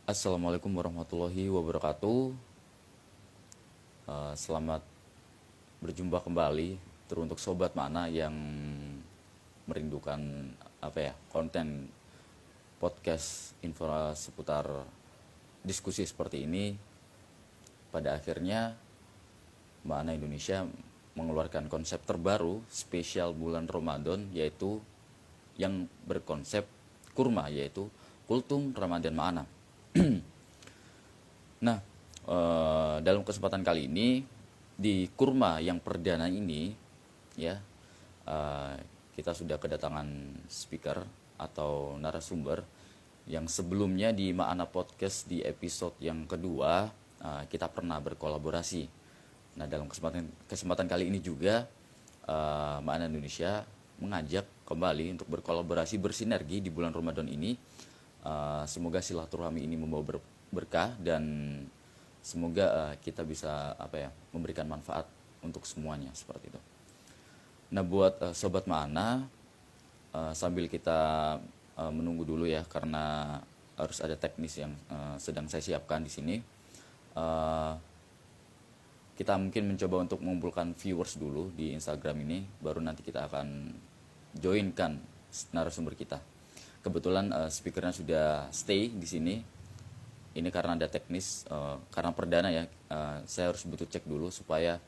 Assalamualaikum warahmatullahi wabarakatuh. Selamat berjumpa kembali teruntuk sobat mana yang merindukan konten podcast info seputar diskusi seperti ini. Pada akhirnya Mana Indonesia mengeluarkan konsep terbaru spesial bulan Ramadan, yaitu yang berkonsep kurma, yaitu Kultum Ramadan Ma'ana. Nah, dalam kesempatan kali ini di kurma yang perdana ini, ya, eh, kita sudah kedatangan speaker atau narasumber yang sebelumnya di Ma'ana Podcast di episode yang kedua kita pernah berkolaborasi. Nah, dalam kesempatan kali ini juga Ma'ana Indonesia mengajak kembali untuk berkolaborasi bersinergi di bulan Ramadan ini. Semoga silaturahmi ini membawa berkah dan semoga kita bisa memberikan manfaat untuk semuanya seperti itu. Nah, buat sobat Mana, sambil kita menunggu dulu ya karena harus ada teknis yang sedang saya siapkan di sini. Kita mungkin mencoba untuk mengumpulkan viewers dulu di Instagram ini, baru nanti kita akan joinkan narasumber kita. Kebetulan speakernya sudah stay di sini. Ini karena ada teknis, karena perdana ya, saya harus butuh cek dulu supaya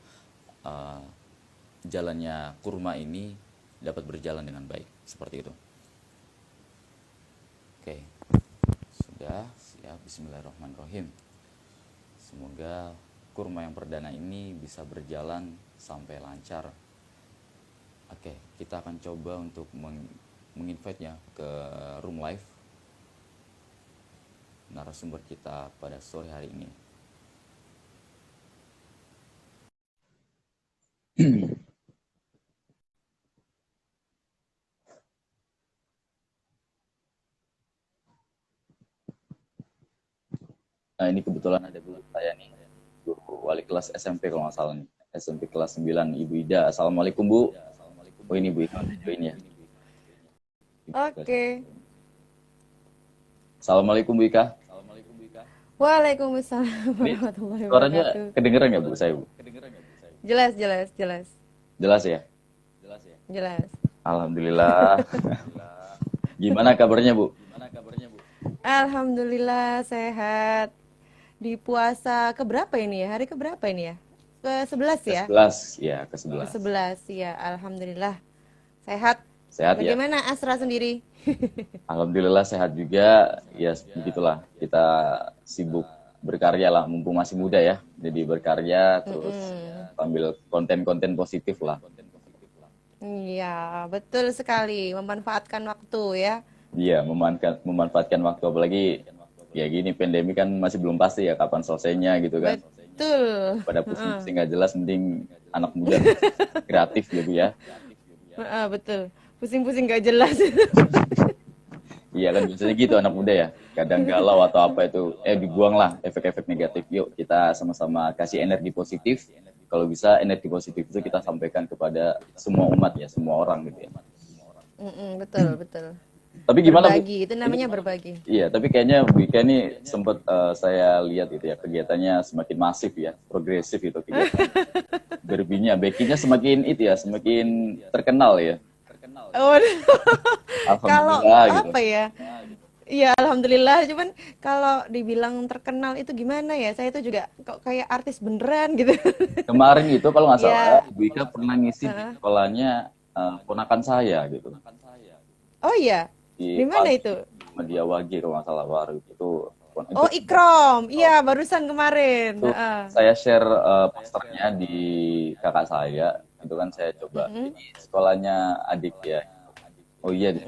jalannya kurma ini dapat berjalan dengan baik, seperti itu. Oke, sudah siap. Bismillahirrahmanirrahim. Semoga kurma yang perdana ini bisa berjalan sampai lancar. Oke, kita akan coba untuk menginvite-nya ke room live narasumber kita pada sore hari ini. Nah, ini kebetulan ada guru saya nih, guru wali kelas SMP kalau nggak salah nih, SMP kelas 9, Ibu Ida. Assalamualaikum, Bu. Oh, ini Bu Ida join ya. Oke. Assalamualaikum, Bu Ika. Waalaikumsalam Ini warahmatullahi suaranya wabarakatuh. kedengeran nggak, Bu, saya, Bu? Jelas, jelas, jelas. Jelas ya? Jelas. Alhamdulillah. Gimana kabarnya, Bu? Alhamdulillah sehat. Di puasa keberapa ini ya? Hari keberapa ini ya? Ke-11 ya? Ke-11, ya, ke-11. Ke-11 ya. Alhamdulillah sehat. Sehat ya? Bagaimana Asra sendiri? Alhamdulillah sehat juga. Ya, begitulah. Kita sibuk berkarya lah, mumpung masih muda ya. Jadi berkarya, terus ambil konten-konten positif lah. Iya, betul sekali. Memanfaatkan waktu ya. Iya, memanfaatkan waktu. Apalagi ya gini, pandemi kan masih belum pasti ya kapan selesainya gitu kan. Betul. Pada pusing-pusing nggak jelas, mending anak muda kreatif gitu ya. Betul. Pusing-pusing gak jelas. Iya kan biasanya gitu anak muda ya. Kadang galau atau apa itu, dibuang lah efek-efek negatif. Yuk kita sama-sama kasih energi positif. Kalau bisa energi positif itu kita sampaikan kepada semua umat ya, semua orang gitu ya. Betul, betul. Tapi gimana, Bu? Berbagi, itu namanya berbagi. Iya, tapi kayaknya Bu Ika ini sempat saya lihat itu ya, kegiatannya semakin masif ya, progresif itu kegiatan. Berbinya, backingnya semakin itu ya, semakin terkenal ya. Oh, kalau Alhamdulillah gitu. apa ya? Iya, alhamdulillah. Cuman kalau dibilang terkenal itu gimana ya? Saya itu juga kok kayak artis beneran gitu. Kemarin itu kalau nggak salah, Ya, Bu Ika pernah ngisi di sekolahnya ponakan saya gitu. oh iya. Di Di mana Wagi, itu? Media Wagi kalau nggak salah baru itu. Oh, Ikrom. Iya, barusan kemarin. Itu saya share posternya di kakak saya, itu kan saya coba ini sekolahnya adik ya, oh iya deh,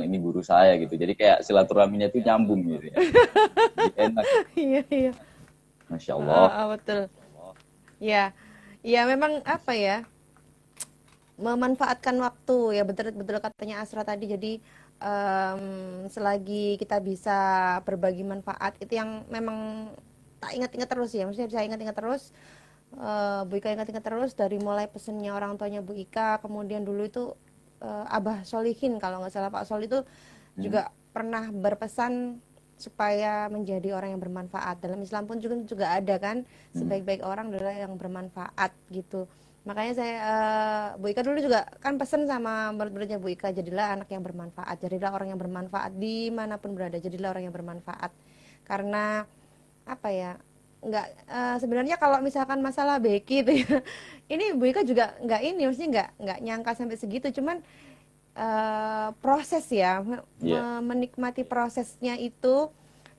ini guru saya gitu, jadi kayak silaturahminya itu nyambung gitu ya, jadi enak. Iya, iya. Masya Allah. Betul. Ya, ya memang apa ya? Memanfaatkan waktu ya, betul-betul katanya Asra tadi. Jadi selagi kita bisa berbagi manfaat itu yang memang tak ingat-ingat terus ya, maksudnya saya ingat-ingat terus. Bu Ika ingat-ingat terus dari mulai pesennya orang tuanya Bu Ika, kemudian dulu itu Abah Solihin kalau nggak salah, Pak Sol itu juga pernah berpesan supaya menjadi orang yang bermanfaat. Dalam Islam pun juga ada kan, sebaik-baik orang adalah yang bermanfaat gitu. Makanya saya Bu Ika dulu juga kan pesen sama murid-muridnya Bu Ika, jadilah anak yang bermanfaat, jadilah orang yang bermanfaat dimanapun berada, jadilah orang yang bermanfaat. Karena apa ya, nggak sebenarnya kalau misalkan masalah Becky itu ya, ini Bu Ika juga nggak ini, maksudnya nggak nyangka sampai segitu, cuman proses ya, menikmati prosesnya itu.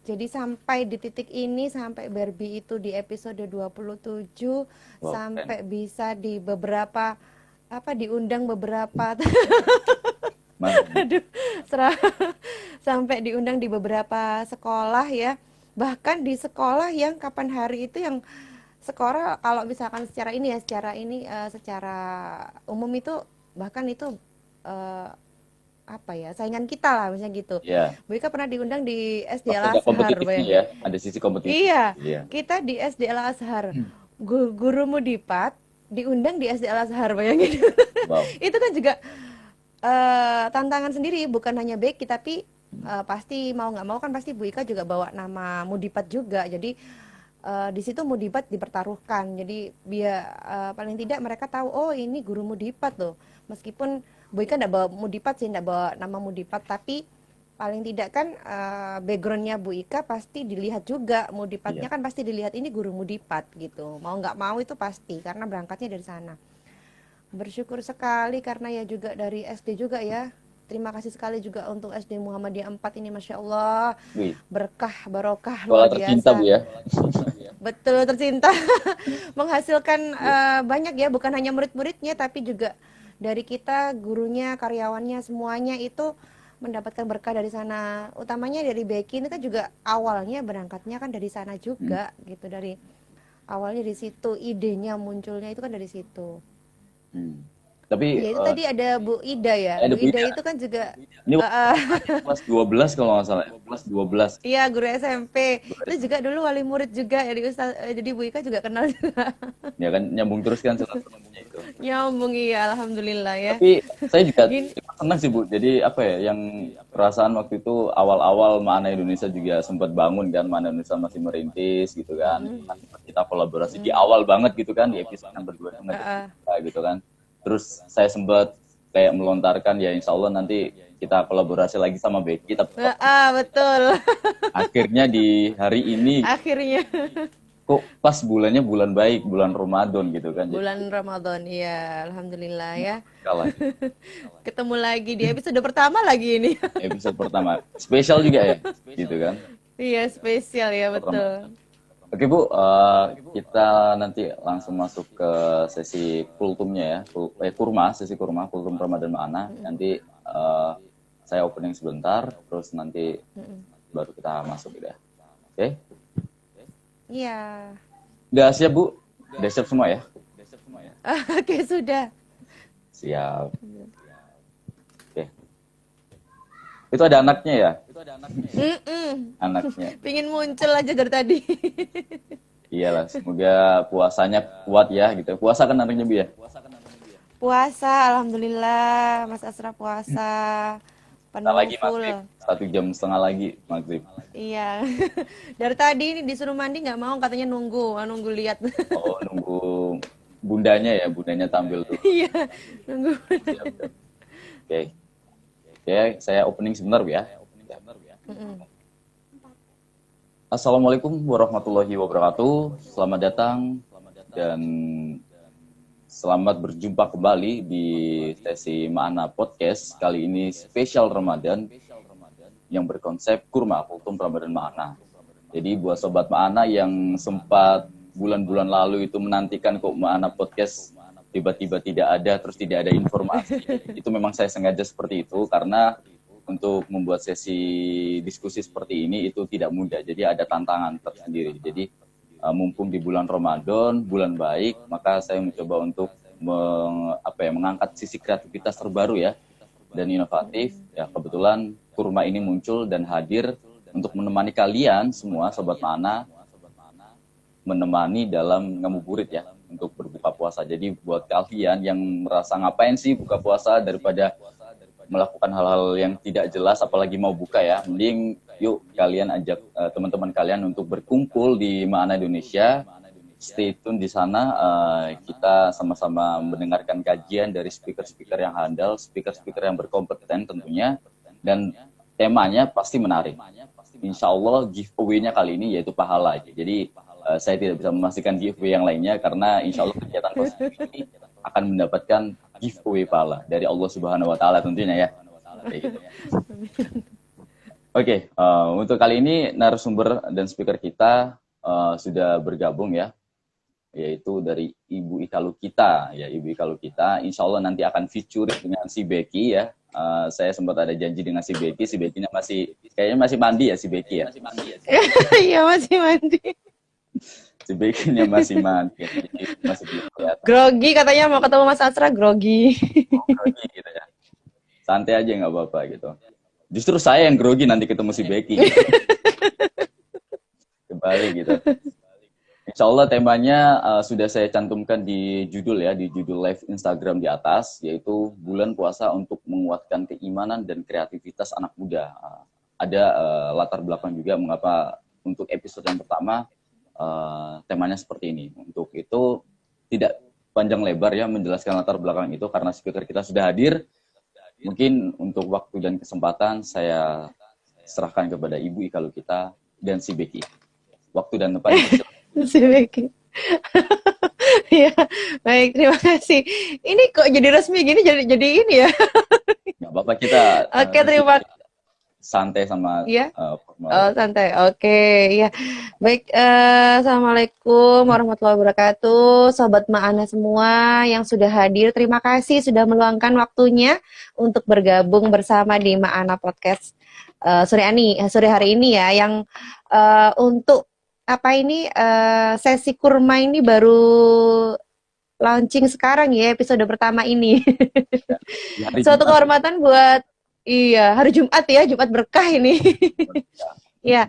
Jadi sampai di titik ini, sampai Barbie itu di episode 27, sampai bisa di beberapa diundang beberapa aduh, sampai diundang di beberapa sekolah ya. Bahkan di sekolah yang kapan hari itu yang sekolah, kalau misalkan secara ini ya, secara umum itu bahkan itu saingan kita lah misalnya gitu. Bu Ika pernah diundang di SD Al Azhar, ya, ada sisi kompetisi. Iya, kita di SD Al Azhar, guru Mudipat diundang di SD Al Azhar, bayangin. Wow. Itu kan juga tantangan sendiri, bukan hanya Becky tapi pasti mau nggak mau kan pasti Bu Ika juga bawa nama Mudipat juga. Jadi di situ Mudipat dipertaruhkan. Jadi biar paling tidak mereka tahu, oh ini guru Mudipat loh. Meskipun Bu Ika nggak bawa Mudipat sih, nggak bawa nama Mudipat, tapi paling tidak kan backgroundnya Bu Ika pasti dilihat juga, Mudipatnya kan pasti dilihat, ini guru Mudipat gitu. Mau nggak mau itu pasti, karena berangkatnya dari sana. Bersyukur sekali karena ya juga dari SD juga ya. Terima kasih sekali juga untuk SD Muhammadiyah 4 ini, Masya Allah. Berkah, barokah, luar biasa. Tercinta Bu ya. Betul, tercinta. Menghasilkan banyak ya, bukan hanya murid-muridnya tapi juga dari kita, gurunya, karyawannya, semuanya itu mendapatkan berkah dari sana. Utamanya dari Becky ini kan juga awalnya berangkatnya kan dari sana juga gitu. Dari awalnya di situ, idenya munculnya itu kan dari situ. Tapi ya itu tadi ada Bu Ida ya. Bu Ida itu kan juga ini kelas 12 kalau nggak salah, kelas 12. Iya, guru SMP. Itu juga dulu wali murid juga ya, jadi Bu Ika juga kenal juga. Ya kan nyambung terus kan silaturahminya itu. Nyambung, iya, alhamdulillah ya. Tapi saya juga senang sih Bu. Jadi apa ya, yang perasaan waktu itu awal-awal Ma'ana Indonesia juga sempat bangun kan, Ma'ana Indonesia masih merintis gitu kan. Kita kolaborasi di awal banget gitu kan, di episode yang berdua gitu kan. Terus saya sempat kayak melontarkan ya, insya Allah nanti kita kolaborasi lagi sama Becky. Betul. Akhirnya di hari ini. Akhirnya. Kok pas bulannya bulan baik, bulan Ramadan gitu kan. Bulan Ramadan, iya, alhamdulillah ya. Kalah. Ketemu lagi di episode pertama lagi ini. Episode pertama, spesial juga ya, gitu kan. Iya, spesial ya, betul. Oke Bu, kita nanti langsung masuk ke sesi kultumnya ya, sesi kurma, kultum Ramadan Ma'ana. Nanti saya opening sebentar, terus nanti baru kita masuk gitu ya. Oke? Iya. Udah siap Bu? Udah siap semua ya? Oke, sudah. Siap. Oke. Itu ada anaknya ya? Anaknya. Pingin muncul aja dari tadi. Iyalah, semoga puasanya kuat ya gitu. Puasa kan anaknya Bu ya? Puasa, alhamdulillah. Mas Asra puasa. Penuh lagi full. Maghrib. 1 jam setengah lagi maghrib. Iya. Dari tadi ini disuruh mandi nggak mau, katanya nunggu lihat. Oh, nunggu bundanya ya, bundanya tampil tuh. Iya, nunggu. Oke. Oke, saya opening sebentar ya. Assalamualaikum warahmatullahi wabarakatuh. Selamat datang dan selamat berjumpa kembali di sesi Ma'ana Podcast. Kali ini spesial Ramadan yang berkonsep kurma, kultum Ramadan Ma'ana. Jadi buat sobat Ma'ana yang sempat bulan-bulan lalu itu menantikan kok Ma'ana Podcast tiba-tiba tidak ada, terus tidak ada informasi. Itu memang saya sengaja seperti itu karena untuk membuat sesi diskusi seperti ini itu tidak mudah. Jadi ada tantangan tersendiri. Jadi mumpung di bulan Ramadan, bulan baik, maka saya mencoba untuk mengangkat sisi kreativitas terbaru ya dan inovatif. Ya kebetulan kurma ini muncul dan hadir untuk menemani kalian semua sobat Ma'ana, menemani dalam ngabuburit ya untuk berbuka puasa. Jadi buat kalian yang merasa ngapain sih buka puasa daripada melakukan hal-hal yang tidak jelas, apalagi mau buka ya, mending Yuk kalian ajak teman-teman kalian untuk berkumpul di Ma'ana Indonesia. Stay tune di sana. Kita sama-sama mendengarkan kajian dari speaker-speaker yang handal, speaker-speaker yang berkompeten tentunya. Dan temanya pasti menarik. Insya Allah giveaway-nya kali ini yaitu pahala. Jadi saya tidak bisa memastikan giveaway yang lainnya karena insya Allah kegiatan positif ini akan mendapatkan giveaway pahala dari Allah Subhanahu Wa Taala tentunya ya. Oke, untuk kali ini narasumber dan speaker kita sudah bergabung ya, yaitu dari Ibu Ika Lukita ya. Ibu Ika Lukita insya Allah nanti akan featuring dengan si Becky ya. Saya sempat ada janji dengan si Becky-nya kayaknya masih mandi ya si Becky ya. Iya masih mandi. Si Becky-nya masih mandi, masih belum kelihatan. Grogi katanya mau ketemu Mas Asra, grogi. Grogi gitu ya. Santai aja nggak apa-apa gitu. Justru saya yang grogi nanti ketemu si Becky. Gitu. Kembali gitu. Insya Allah temanya sudah saya cantumkan di judul ya, di judul live Instagram di atas, yaitu bulan puasa untuk menguatkan keimanan dan kreativitas anak muda. Ada latar belakang juga mengapa untuk episode yang pertama temanya seperti ini. Untuk itu tidak panjang lebar ya menjelaskan latar belakang itu karena speaker kita sudah hadir. Mungkin untuk waktu dan kesempatan saya serahkan kepada Ibu Ika Lukita dan si Becky. Waktu dan tempat. Si Becky. Ya, baik, terima kasih. Ini kok jadi resmi gini, jadi ini ya. Nggak apa-apa kita. Oke, terima kasih. Santai sama ya. Santai. Oke, ya. Baik, assalamualaikum warahmatullahi wabarakatuh, sobat Ma'ana semua yang sudah hadir. Terima kasih sudah meluangkan waktunya untuk bergabung bersama di Ma'ana Podcast sore hari ini ya, yang untuk sesi kurma ini baru launching sekarang ya, episode pertama ini. Suatu kehormatan buat hari Jumat ya, Jumat berkah ini. Ya,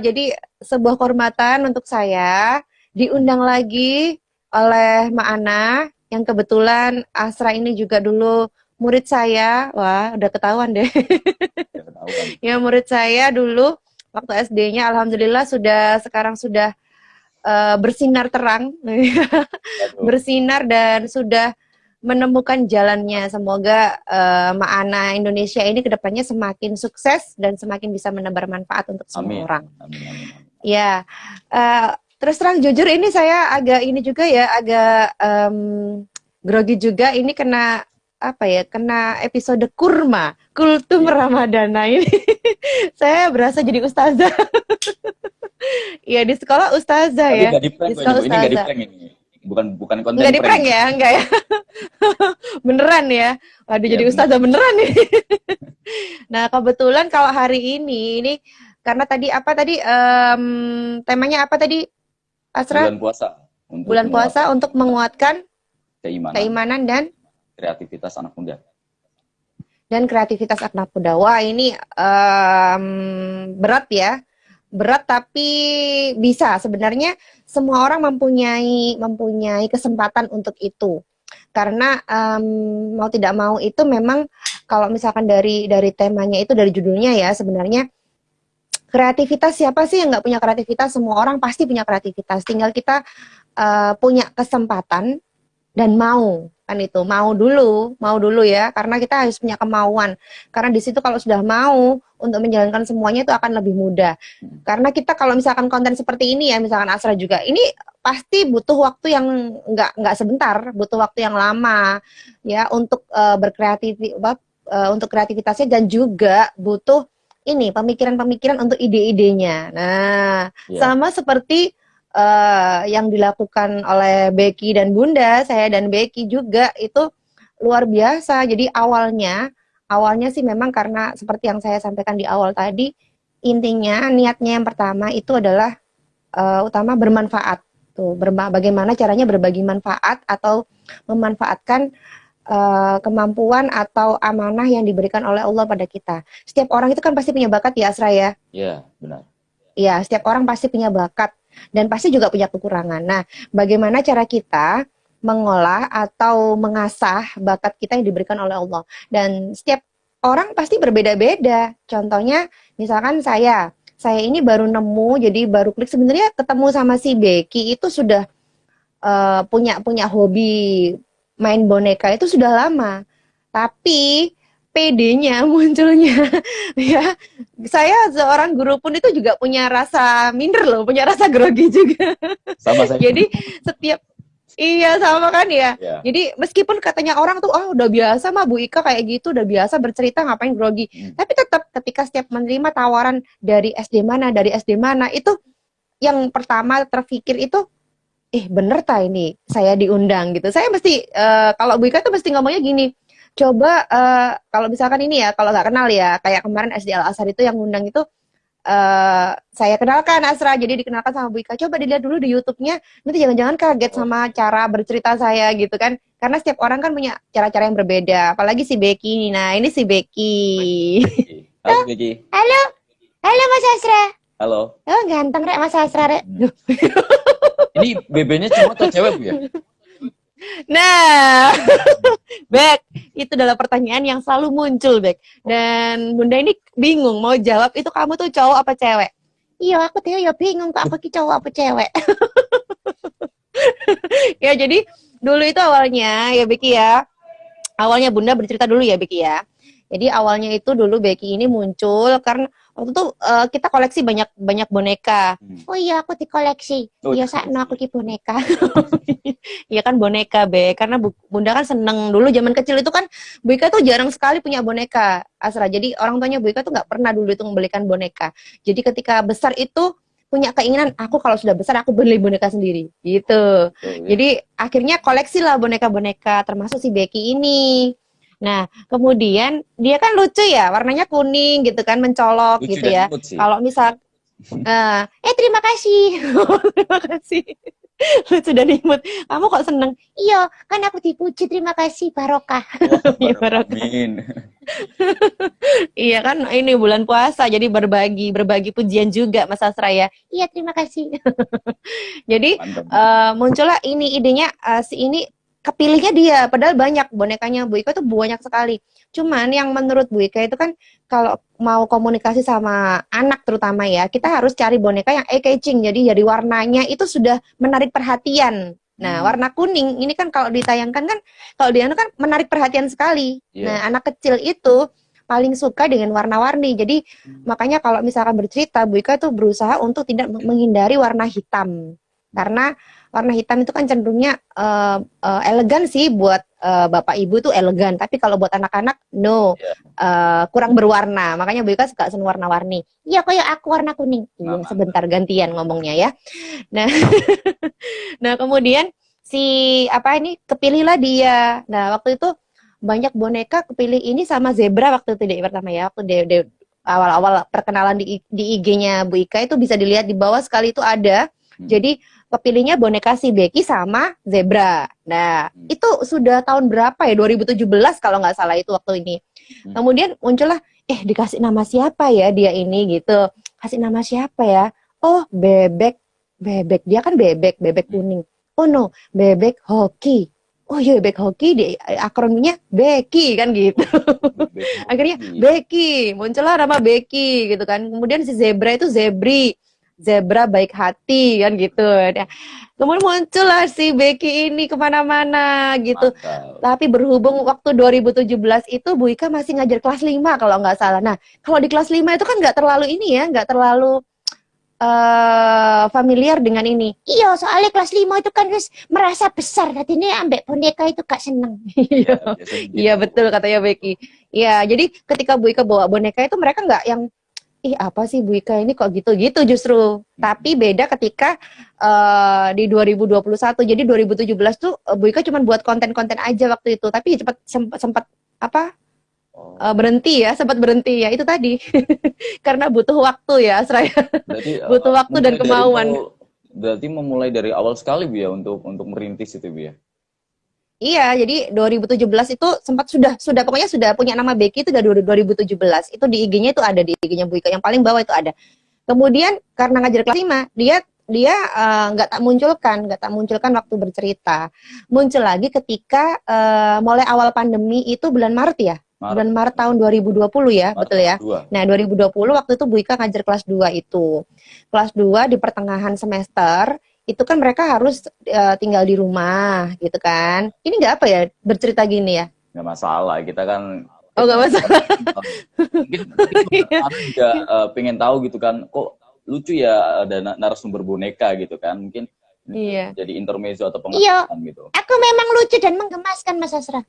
jadi sebuah kehormatan untuk saya diundang lagi oleh Ma'ana yang kebetulan Asra ini juga dulu murid saya. Wah, udah ketahuan deh. Ya, murid saya dulu waktu SD-nya, alhamdulillah sekarang sudah bersinar terang, bersinar dan sudah menemukan jalannya. Semoga Ma'ana Indonesia ini kedepannya semakin sukses dan semakin bisa menebar manfaat untuk semua orang. Amin. Ya, terus terang jujur ini saya agak grogi juga. Ini kena episode kurma, kultum Ramadana ini. Saya berasa jadi ustazah. Iya, di sekolah ustazah. Tapi ya. Di sekolah ustazah. Ini nggak di prank ini. Bukan konten nggak di prank ya, enggak ya. Beneran ya. Waduh, jadi ustazah beneran nih. Nah, kebetulan kalau hari ini karena tadi temanya apa tadi, Asra? Bulan puasa untuk menguatkan keimanan dan kreativitas anak muda. Wah, ini berat ya. Berat tapi bisa. Sebenarnya semua orang mempunyai kesempatan untuk itu. Karena mau tidak mau itu memang kalau misalkan dari temanya itu, dari judulnya ya, sebenarnya kreativitas, siapa sih yang nggak punya kreativitas? Semua orang pasti punya kreativitas. Tinggal kita punya kesempatan dan mau dulu ya, karena kita harus punya kemauan. Karena di situ kalau sudah mau untuk menjalankan semuanya itu akan lebih mudah. Karena kita kalau misalkan konten seperti ini ya, misalkan Asra juga, ini pasti butuh waktu yang nggak sebentar, butuh waktu yang lama ya untuk untuk kreativitasnya, dan juga butuh ini pemikiran-pemikiran untuk ide-idenya. Nah, sama seperti yang dilakukan oleh Becky dan Bunda, saya dan Becky juga itu luar biasa. Jadi awalnya sih memang karena seperti yang saya sampaikan di awal tadi, intinya niatnya yang pertama itu adalah utama bermanfaat. Bagaimana caranya berbagi manfaat atau memanfaatkan kemampuan atau amanah yang diberikan oleh Allah pada kita. Setiap orang itu kan pasti punya bakat ya, Asra ya? Iya, benar. Iya, setiap orang pasti punya bakat dan pasti juga punya kekurangan. Nah, bagaimana cara kita mengolah atau mengasah bakat kita yang diberikan oleh Allah? Dan setiap orang pasti berbeda-beda. Contohnya, misalkan saya ini baru nemu, jadi baru klik sebenarnya ketemu sama si Becky itu sudah punya hobi main boneka itu sudah lama. Tapi PD-nya munculnya ya. Saya seorang guru pun itu juga punya rasa minder loh, punya rasa grogi juga. Sama saya. Jadi setiap iya sama kan ya. Ya. Jadi meskipun katanya orang tuh udah biasa mah Bu Ika kayak gitu, udah biasa bercerita ngapain grogi. Tapi tetap ketika setiap menerima tawaran dari SD mana, itu yang pertama terpikir itu bener ta ini saya diundang gitu. Saya mesti kalau Bu Ika tuh mesti ngomongnya gini. Coba kalau misalkan ini ya, kalau nggak kenal ya, kayak kemarin SD Al Azhar itu yang ngundang itu saya kenalkan Asra, jadi dikenalkan sama Bu Ika. Coba dilihat dulu di YouTube-nya, nanti jangan-jangan kaget sama cara bercerita saya gitu kan. Karena setiap orang kan punya cara-cara yang berbeda. Apalagi si Becky. Nah, ini si Becky. Halo Becky. Halo. Halo Mas Asra. Halo. Oh, ganteng rek Mas Asra rek. Ini BB-nya cowok atau cewek, Bu ya? Nah, Bek, itu adalah pertanyaan yang selalu muncul, Bek. Dan Bunda ini bingung mau jawab itu kamu tuh cowok apa cewek. Iya, aku tuh ya bingung kok aku cowok apa cewek. Ya, jadi dulu itu awalnya ya Becky ya. Awalnya Bunda bercerita dulu ya Becky ya. Jadi awalnya itu dulu Becky ini muncul karena waktu itu kita koleksi banyak boneka. Oh iya aku dikoleksi. Iya sakno aku ki boneka. Iya kan boneka Be, karena Bunda kan seneng dulu zaman kecil itu kan Bu Ika tuh jarang sekali punya boneka Asra. Jadi orang tuanya Bu Ika tuh nggak pernah dulu itu membelikan boneka. Jadi ketika besar itu punya keinginan aku kalau sudah besar aku beli boneka sendiri gitu. Jadi akhirnya koleksi lah boneka-boneka termasuk si Becky ini. Nah, kemudian dia kan lucu ya, warnanya kuning gitu kan, mencolok lucu gitu ya. Kalau misal, terima kasih, terima kasih, lucu dan imut. Kamu kok seneng? Iya, kan aku dipuji, terima kasih, barokah. Ya, barokah. Iya kan, ini bulan puasa, jadi berbagi pujian juga, Mas Asra ya. Iya, terima kasih. Jadi muncullah ini idenya, si ini kepilihnya dia, padahal banyak bonekanya Bu Ika tuh banyak sekali. Cuman yang menurut Bu Ika itu kan kalau mau komunikasi sama anak terutama ya, kita harus cari boneka yang eye-catching. Jadi dari warnanya itu sudah menarik perhatian. Nah, warna kuning ini kan kalau ditayangkan kan, kalau di anak kan menarik perhatian sekali. Nah, anak kecil itu paling suka dengan warna-warni. Jadi makanya kalau misalkan bercerita, Bu Ika tuh berusaha untuk tidak menghindari warna hitam. Karena warna hitam itu kan cenderungnya elegan sih buat bapak ibu tuh elegan, tapi kalau buat anak-anak no, kurang berwarna. Makanya Bu Ika suka seneng warna-warni. Iya kayak aku warna kuning. Iya, sebentar gantian ngomongnya ya. Nah, nah kemudian kepilihlah dia. Nah waktu itu banyak boneka kepilih ini sama zebra waktu itu deh pertama ya. Waktu awal-awal perkenalan di IG-nya Bu Ika itu bisa dilihat di bawah sekali itu ada. Jadi kepilihnya boneka si Becky sama zebra. Nah, itu sudah tahun berapa ya? 2017 kalau nggak salah itu waktu ini. Kemudian muncullah, dikasih nama siapa ya dia ini gitu. Kasih nama siapa ya? Oh, bebek. Dia kan bebek kuning. Oh no, bebek hoki. Oh iya, bebek hoki, di akronimnya Becky kan gitu. Akhirnya Becky, muncullah nama Becky gitu kan. Kemudian si zebra itu Zebra baik hati kan gitu. Nah, kemudian muncullah si Becky ini kemana-mana gitu. Mantap. Tapi berhubung waktu 2017 itu Bu Ika masih ngajar kelas 5 kalau nggak salah. Nah, kalau di kelas 5 itu kan nggak terlalu ini ya, nggak terlalu familiar dengan ini. Iya, soalnya kelas 5 itu kan harus merasa besar. Tadi ini ambek boneka itu Kak seneng. Iya, betul katanya Becky. Iya, jadi ketika Bu Ika bawa boneka itu mereka nggak yang apa sih Bu Ika ini kok gitu-gitu justru. Tapi beda ketika di 2021. Jadi 2017 tuh Bu Ika cuma buat konten-konten aja waktu itu. Tapi sempat berhenti ya, sempat berhenti ya itu tadi. Karena butuh waktu ya, Asraya. Butuh waktu dan kemauan. Berarti memulai dari awal sekali Bu ya untuk merintis itu Bu ya. Iya, jadi 2017 itu sempat sudah pokoknya sudah punya nama Becky itu dari 2017. Itu di IG-nya itu ada, di IG-nya Bu Ika yang paling bawah itu ada. Kemudian karena ngajar kelas 5, dia nggak tak munculkan waktu bercerita. Muncul lagi ketika mulai awal pandemi itu bulan Maret ya. bulan Maret tahun 2020 ya, Maret betul ya. 2. Nah, 2020 waktu itu Bu Ika ngajar kelas 2 itu. Kelas 2 di pertengahan semester, itu kan mereka harus tinggal di rumah gitu kan. Ini nggak apa ya bercerita gini ya? Nggak masalah, kita kan Oh, nggak masalah. mungkin teman-teman juga pengen tahu gitu kan, kok lucu ya ada narasumber boneka gitu kan, mungkin Iya. jadi intermezzo atau Iya, pengetahuan gitu. aku memang lucu dan menggemaskan Mas Asra.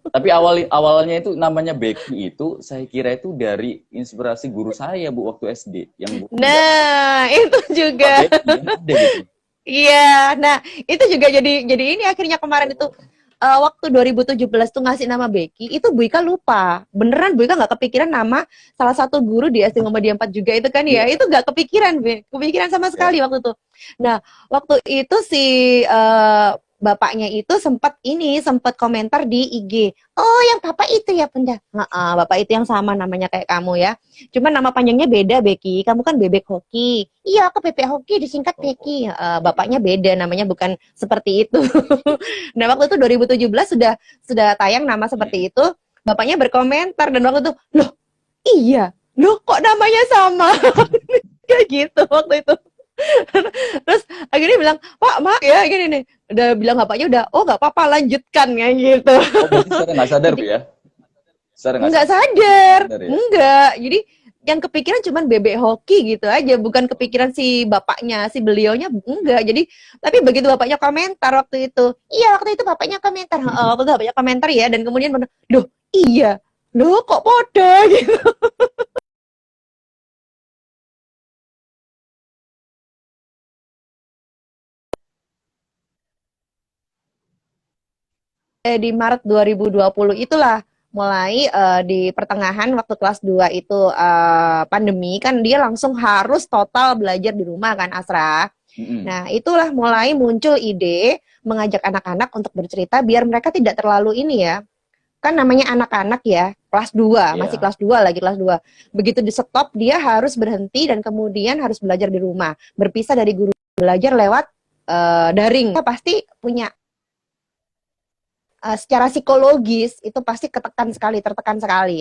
Tapi awalnya itu namanya Becky itu saya kira itu dari inspirasi guru saya Bu waktu SD yang Bu Nah, itu juga. Becky yang ada gitu. Iya, nah itu juga jadi ini akhirnya kemarin itu waktu 2017 tuh ngasih nama Becky, itu Bu Ika lupa. Beneran Bu Ika nggak kepikiran nama salah satu guru di SD Muhammadiyah 4 juga itu kan ya. Iya. Itu nggak kepikiran, kepikiran sama sekali waktu itu. Nah, waktu itu si bapaknya itu sempat komentar di IG. Oh, yang bapak itu ya, Bunda. Bapak itu yang sama namanya kayak kamu ya. Cuman nama panjangnya beda, Becky. Kamu kan Bebek Hoki. Iya, aku Bebek Hoki disingkat Becky. Bapaknya beda, namanya bukan seperti itu. Nah, waktu itu 2017 sudah tayang nama seperti itu. Bapaknya berkomentar dan waktu itu, loh, iya. Loh, kok namanya sama? Kayak gitu waktu itu. Terus akhirnya bilang, Pak, Mak ya gini nih. Udah bilang bapaknya udah, oh nggak apa-apa lanjutkan kayak gitu. Oh, berarti secara nggak sadar Bu ya? Secara Nggak sadar, enggak. Jadi yang kepikiran cuman Bebek Hoki gitu aja, bukan kepikiran si bapaknya, si beliaunya enggak. Jadi tapi begitu bapaknya komentar waktu itu, iya waktu itu bapaknya komentar, waktu itu bapaknya komentar ya, dan kemudian bener, loh iya, loh kok podo gitu. Di Maret 2020 itulah mulai di pertengahan waktu kelas 2 itu pandemi kan dia langsung harus total belajar di rumah kan Asra. Nah, itulah mulai muncul ide mengajak anak-anak untuk bercerita biar mereka tidak terlalu ini ya. Kan namanya anak-anak ya, kelas 2, masih kelas 2 lagi kelas 2. Begitu di stop dia harus berhenti dan kemudian harus belajar di rumah. Berpisah dari guru, belajar lewat daring. Kita pasti punya secara psikologis itu pasti tertekan sekali.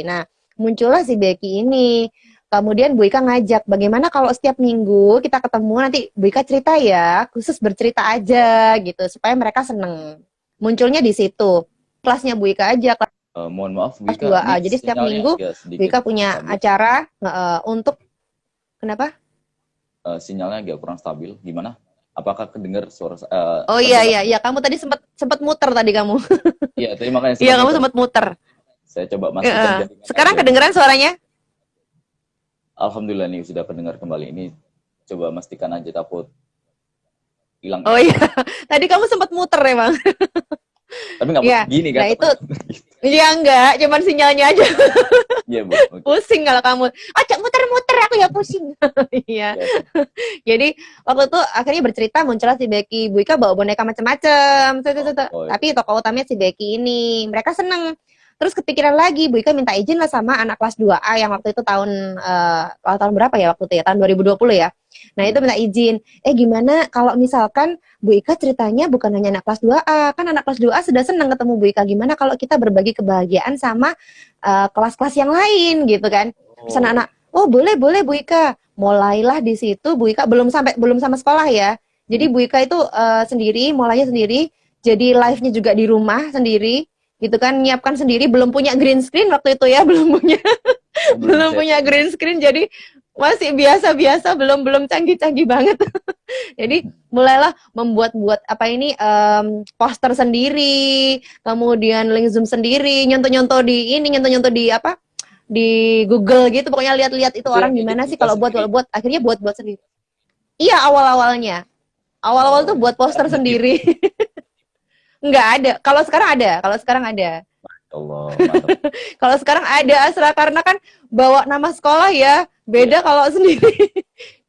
Nah, muncullah si Becky ini. Kemudian Bu Ika ngajak, bagaimana kalau setiap minggu kita ketemu, nanti Bu Ika cerita ya, khusus bercerita aja gitu, supaya mereka seneng. Munculnya di situ. Kelasnya Bu Ika aja, mohon maaf Bu kelas Ika, 2A. Jadi setiap minggu Bu Ika punya acara untuk, kenapa? Sinyalnya agak kurang stabil, gimana? Apakah kedengar suara? Oh iya, kamu tadi sempat muter tadi kamu. Iya, terima kasih. Iya, kamu sempat muter. Saya coba masukkan. Sekarang kedengeran suaranya? Alhamdulillah nih sudah kedengar kembali. Ini coba pastikan aja takut hilang. Oh iya, tadi kamu sempat muter emang. Tapi nggak ya, gini kan? Nah itu, iya enggak, cuman sinyalnya aja. Iya Bu. Okay. Pusing kalau kamu. Ajak muter-muter aku ya pusing. Iya. Jadi waktu itu akhirnya bercerita muncullah si Becky, Bu Ika bawa boneka macam-macam. Tapi tokoh utamanya si Becky ini, mereka seneng. Terus kepikiran lagi, Bu Ika minta izin lah sama anak kelas 2A yang waktu itu tahun berapa ya waktu itu ya? Tahun 2020 ya. Nah, itu minta izin. Gimana kalau misalkan Bu Ika ceritanya bukan hanya anak kelas 2A. Kan anak kelas 2A sudah senang ketemu Bu Ika. Gimana kalau kita berbagi kebahagiaan sama kelas-kelas yang lain gitu kan. Terus anak-anak, oh boleh Bu Ika. Mulailah di situ Bu Ika belum sama sekolah ya. Jadi Bu Ika itu mulainya sendiri. Jadi live-nya juga di rumah sendiri. Gitu kan, nyiapkan sendiri, belum punya green screen waktu itu ya, belum punya green screen, jadi masih biasa-biasa, belum canggih-canggih banget. Jadi mulailah membuat poster sendiri, kemudian link Zoom sendiri, nyontoh-nyontoh di Google gitu, pokoknya lihat-lihat itu orang gimana sih kalau buat, akhirnya buat sendiri. Iya, awal-awal tuh buat poster sendiri. Enggak ada. Kalau sekarang ada. Allah, kalau sekarang ada Asra, karena kan bawa nama sekolah ya. Beda kalau sendiri.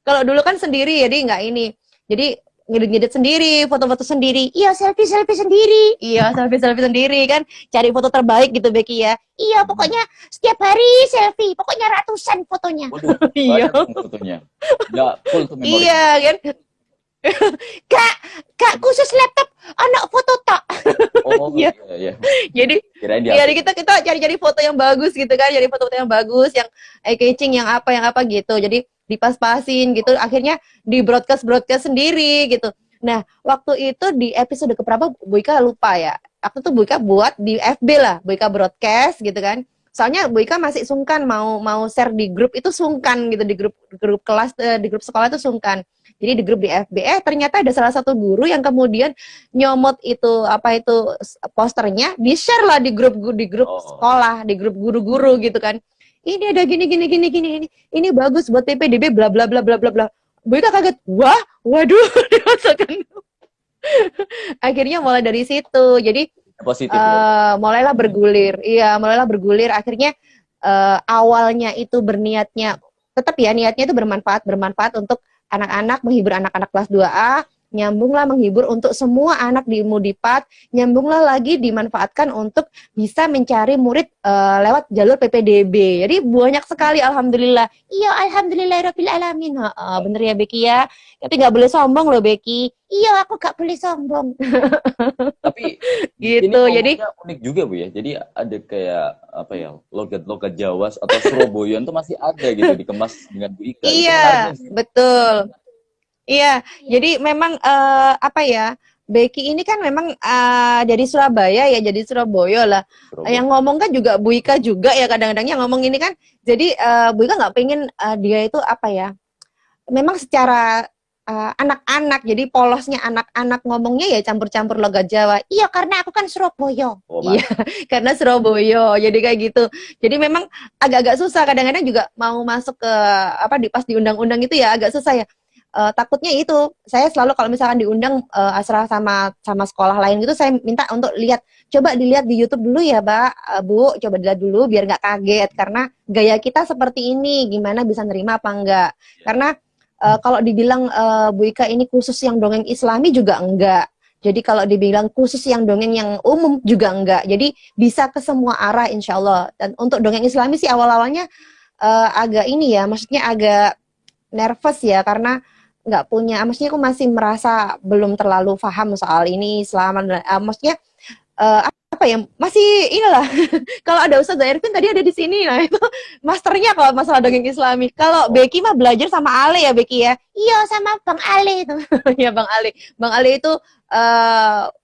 Kalau dulu kan sendiri, jadi enggak ini. Jadi ngedit-ngedit sendiri, foto-foto sendiri. Iya, selfie sendiri. Iya, selfie sendiri kan. Cari foto terbaik gitu Becky ya. Iya, pokoknya setiap hari selfie. Pokoknya ratusan fotonya. Waduh, iya. Fotonya. Enggak full tuh memori. Iya kan. Kak, khusus laptop anak foto tak. Oh Ya, iya iya. jadi Kirain di ya HP. kita cari-cari foto yang bagus gitu kan, cari foto-foto yang bagus, yang eye catching, yang apa gitu. Jadi dipas-pasin gitu, akhirnya di broadcast sendiri gitu. Nah, waktu itu di episode keberapa Bu Ika lupa ya. Waktu itu Bu Ika buat di FB lah, Bu Ika broadcast gitu kan. Soalnya Bu Ika masih sungkan mau share di grup itu, sungkan gitu, di grup kelas, di grup sekolah itu sungkan. Jadi di grup di FB ternyata ada salah satu guru yang kemudian nyomot itu apa itu posternya, di-share lah di grup Oh. sekolah, di grup guru-guru gitu kan. Ini ada gini, ini bagus buat PPDB bla bla bla bla bla bla. Bu Ika kaget, wah, waduh, dimasukkan. Akhirnya mulai dari situ. Jadi Positif ya. mulailah bergulir. Iya, mulailah bergulir. Akhirnya awalnya itu berniatnya, tetap ya niatnya itu bermanfaat untuk anak-anak, menghibur anak-anak kelas 2A, nyambunglah menghibur untuk semua anak di Mudipat, nyambunglah lagi dimanfaatkan untuk bisa mencari murid lewat jalur PPDB. Jadi banyak sekali, alhamdulillah. Iya, alhamdulillahirabbil alamin. Bener ya Becky ya. Tapi nggak boleh sombong loh Becky. Iya, aku nggak boleh sombong. Tapi di sini Gitu. Jadi ngomongnya unik juga Bu ya. Jadi ada kayak apa ya, logat-logat Jawa atau Surabayaan tuh masih ada gitu dikemas dengan Bu Ika. Itu menariknya iya, di situ. betul. Iya, jadi memang apa ya, Becky ini kan memang dari Surabaya ya, jadi Surabaya lah. Yang Surabaya. ngomong kan juga Bu Ika juga ya, kadang-kadang yang ngomong ini kan. Jadi Bu Ika nggak pengen dia itu apa ya, memang secara anak-anak, jadi polosnya anak-anak ngomongnya ya campur-campur logat Jawa. Iya, karena aku kan Surabaya. Oh Iya, mantap. karena Surabaya. Jadi kayak gitu. Jadi memang agak-agak susah kadang-kadang juga mau masuk ke apa pas di undang-undang itu ya agak susah ya. Takutnya itu saya selalu kalau misalkan diundang asrama sama sekolah lain gitu, saya minta untuk coba dilihat di YouTube dulu ya Mbak, Bu, coba dilihat dulu biar nggak kaget, karena gaya kita seperti ini gimana bisa nerima apa enggak, karena kalau dibilang Bu Ika ini khusus yang dongeng Islami juga enggak, jadi kalau dibilang khusus yang dongeng yang umum juga enggak, jadi bisa ke semua arah insya Allah. Dan untuk dongeng Islami sih awal-awalnya agak ini ya, maksudnya agak nervous ya, karena nggak punya, maksudnya aku masih merasa belum terlalu paham soal ini Islam, maksudnya apa ya, masih inilah. Kalau ada Ustadz Ervin tadi ada di sini, nah itu masternya kalau masalah dongeng Islami. Kalau Oh, Becky mah belajar sama Ale ya Becky ya, iya sama Bang Ale itu. Ya Bang Ale itu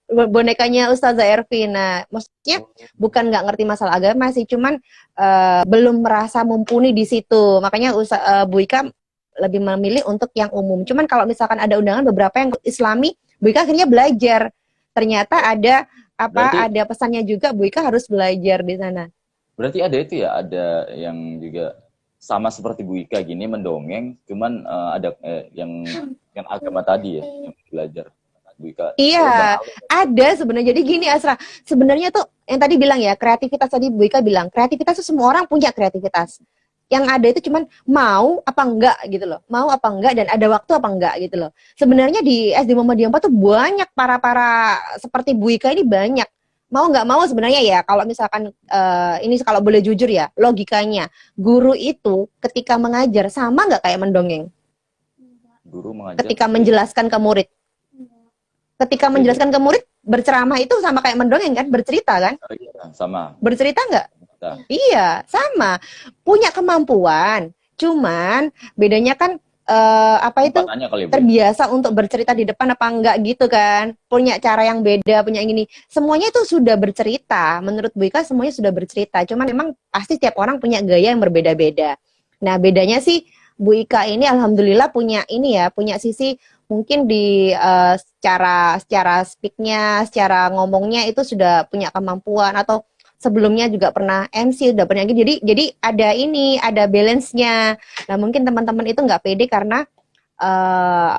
bonekanya Ustadz Ervin. Nah maksudnya oh, bukan nggak ngerti masalah agama sih, cuman belum merasa mumpuni di situ, makanya Bu Ika lebih memilih untuk yang umum. Cuman kalau misalkan ada undangan beberapa yang Islami, Bu Ika akhirnya belajar. Ternyata oh. Berarti ada pesannya juga, Bu Ika harus belajar di sana. berarti ada itu ya, ada yang juga sama seperti Bu Ika gini mendongeng, cuman ada yang agama tadi ya, yang belajar Bu Ika. Oh, Bang Iya, Ale. ada sebenarnya. Jadi gini Asra, sebenarnya tuh yang tadi bilang ya, kreativitas tadi Bu Ika bilang, kreativitas tuh semua orang punya kreativitas. Yang ada itu cuman mau apa enggak gitu loh. Mau apa enggak dan ada waktu apa enggak gitu loh. Sebenarnya di SD Muhammadiyah 4 tuh banyak para seperti Bu Ika ini banyak. Mau nggak mau sebenarnya ya, kalau misalkan ini kalau boleh jujur ya, logikanya guru itu ketika mengajar sama nggak kayak mendongeng? Guru mengajar Ketika beda. menjelaskan ke murid. Ketika Beda. menjelaskan ke murid, berceramah itu sama kayak mendongeng kan, bercerita kan? Oh, iya, sama. Bercerita nggak? Nah, Iya, sama. Punya kemampuan. Cuman bedanya kan apa itu, kesempatannya kali Bu ya. terbiasa untuk bercerita di depan apa enggak gitu kan. Punya cara yang beda, punya yang ini. Semuanya itu sudah bercerita. Menurut Bu Ika semuanya sudah bercerita. Cuman memang pasti tiap orang punya gaya yang berbeda-beda. Nah, bedanya sih Bu Ika ini alhamdulillah punya ini ya, punya sisi mungkin di secara speaknya, secara ngomongnya itu sudah punya kemampuan, atau sebelumnya juga pernah MC, udah pernah gitu. Jadi ada ini, ada balance-nya. Nah, mungkin teman-teman itu nggak pede karena eh,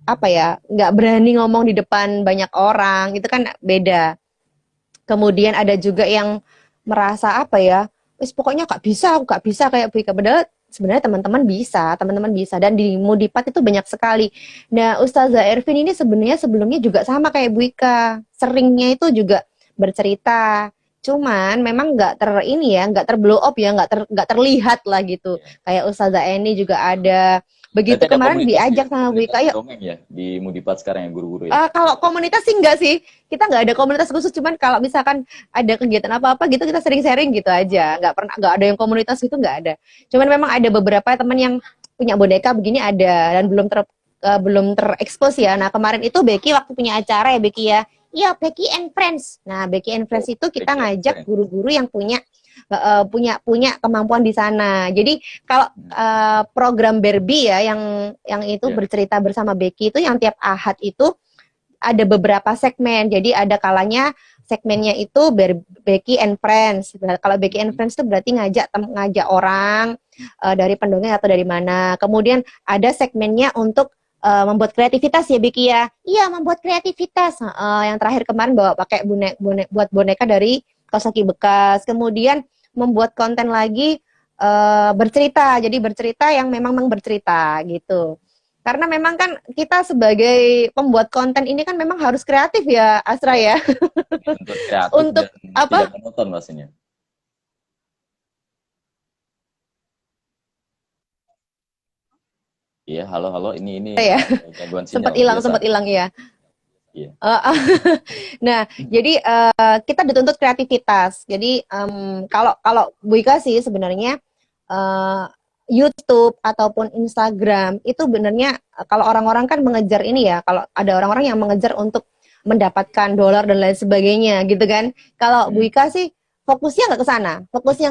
apa ya, nggak berani ngomong di depan banyak orang, itu kan beda. Kemudian ada juga yang merasa apa ya, wis pokoknya nggak bisa, aku nggak bisa kayak Bu Ika. Padahal sebenarnya teman-teman bisa, dan di Mudipat itu banyak sekali. Nah, Ustazah Ervin ini sebenarnya sebelumnya juga sama kayak Bu Ika, seringnya itu juga bercerita, Cuman memang nggak ter ini ya, nggak terblow up ya, nggak terlihat lah gitu. Iya. Kayak Ustazah Eni juga ada. Berarti Begitu ada kemarin komunitas gitu, diajak sama Bu komunitas Ika, yuk. dongeng ya di Mudipat sekarang ya, guru-guru ya. Kalau komunitas sih enggak sih, kita nggak ada komunitas khusus. Cuman kalau misalkan ada kegiatan apa-apa gitu, kita sering sharing gitu aja. Nggak ada yang komunitas gitu, nggak ada. Cuman memang ada beberapa teman yang punya boneka begini ada dan belum terekspos ya. Nah kemarin itu Becky waktu punya acara ya Becky ya. Iya, Becky and Friends. Nah, Becky and Friends itu kita Becky and ngajak Friends. guru-guru yang punya kemampuan di sana. Jadi kalau program Barbie ya yang itu Iya. bercerita bersama Becky itu yang tiap Ahad itu ada beberapa segmen. Jadi ada kalanya segmennya itu Becky and Friends. Nah, kalau Becky and Friends itu berarti ngajak orang dari pendongeng atau dari mana. Kemudian ada segmennya untuk membuat kreativitas ya Becky ya. Iya, membuat kreativitas. Yang terakhir kemarin bawa pakai buat boneka dari kaos kaki bekas. Kemudian membuat konten lagi bercerita. Jadi bercerita yang memang bercerita gitu. Karena memang kan kita sebagai pembuat konten ini kan memang harus kreatif ya Asra ya. Untuk kreatif Untuk dan apa? tidak monoton pastinya. Iya, halo halo, ini Ya, gangguan sempat sinyal hilang biasa. ya. Iya. Nah, jadi kita dituntut kreativitas. Jadi kalau kalau Bu Ika sih sebenarnya eh, YouTube ataupun Instagram itu benernya kalau orang-orang kan mengejar ini ya, kalau ada orang-orang yang mengejar untuk mendapatkan dolar dan lain sebagainya gitu kan. Kalau Bu Ika sih fokusnya nggak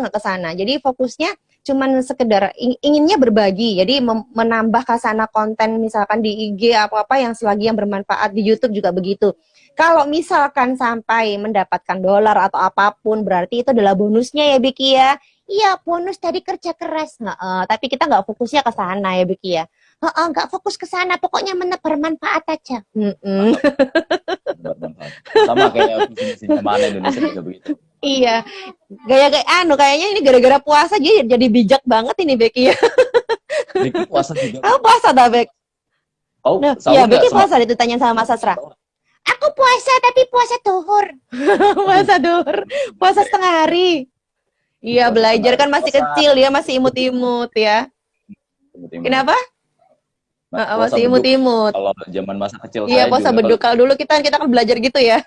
ke sana. Jadi fokusnya cuman sekedar inginnya berbagi. Jadi menambah kasana konten misalkan di IG apa-apa yang selagi yang bermanfaat, di YouTube juga begitu. Kalau misalkan sampai mendapatkan dolar atau apapun berarti itu adalah bonusnya ya Biki ya. Iya, bonus dari kerja keras. Tapi kita nggak fokusnya ke sana ya Biki ya. Nggak fokus ke sana, pokoknya bermanfaat aja. Bermanfaat. Sama kayak visi mana Indonesia juga begitu. Iya, kayaknya ini gara-gara puasa jadi bijak banget ini Becky ya. Becky puasa juga. Kamu puasa dah Bek? Oh, Nah, sahur ya nggak Becky sama? puasa ditanya sama Mas Asra. Aku puasa tapi puasa duhur. Puasa duhur, puasa setengah hari. Iya, Puasa belajar setengah kan hari. masih Puasa kecil ya, masih imut-imut ya. timur-timur. Kenapa? Puasa Masih beduk. imut-imut. Kalau zaman masa kecil Iya, saya puasa juga beduk. Kalau dulu kita kan belajar gitu ya.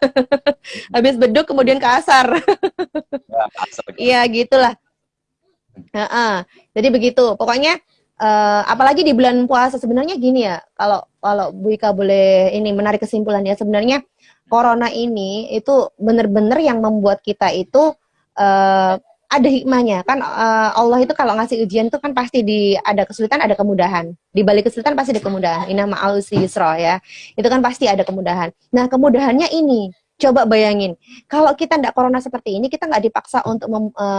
Habis beduk kemudian ke asar. asal Iya, gitulah. Jadi begitu. Pokoknya apalagi di bulan puasa sebenarnya gini ya. Kalau kalau Bu Ika boleh ini menarik kesimpulan ya, sebenarnya corona ini itu benar-benar yang membuat kita itu ada hikmahnya kan. Allah itu kalau ngasih ujian itu kan pasti ada kesulitan ada kemudahan. Di balik kesulitan pasti ada kemudahan. Inna ma'al usri yusra ya. Itu kan pasti ada kemudahan. Nah, kemudahannya ini coba bayangin, kalau kita tidak corona seperti ini, kita nggak dipaksa untuk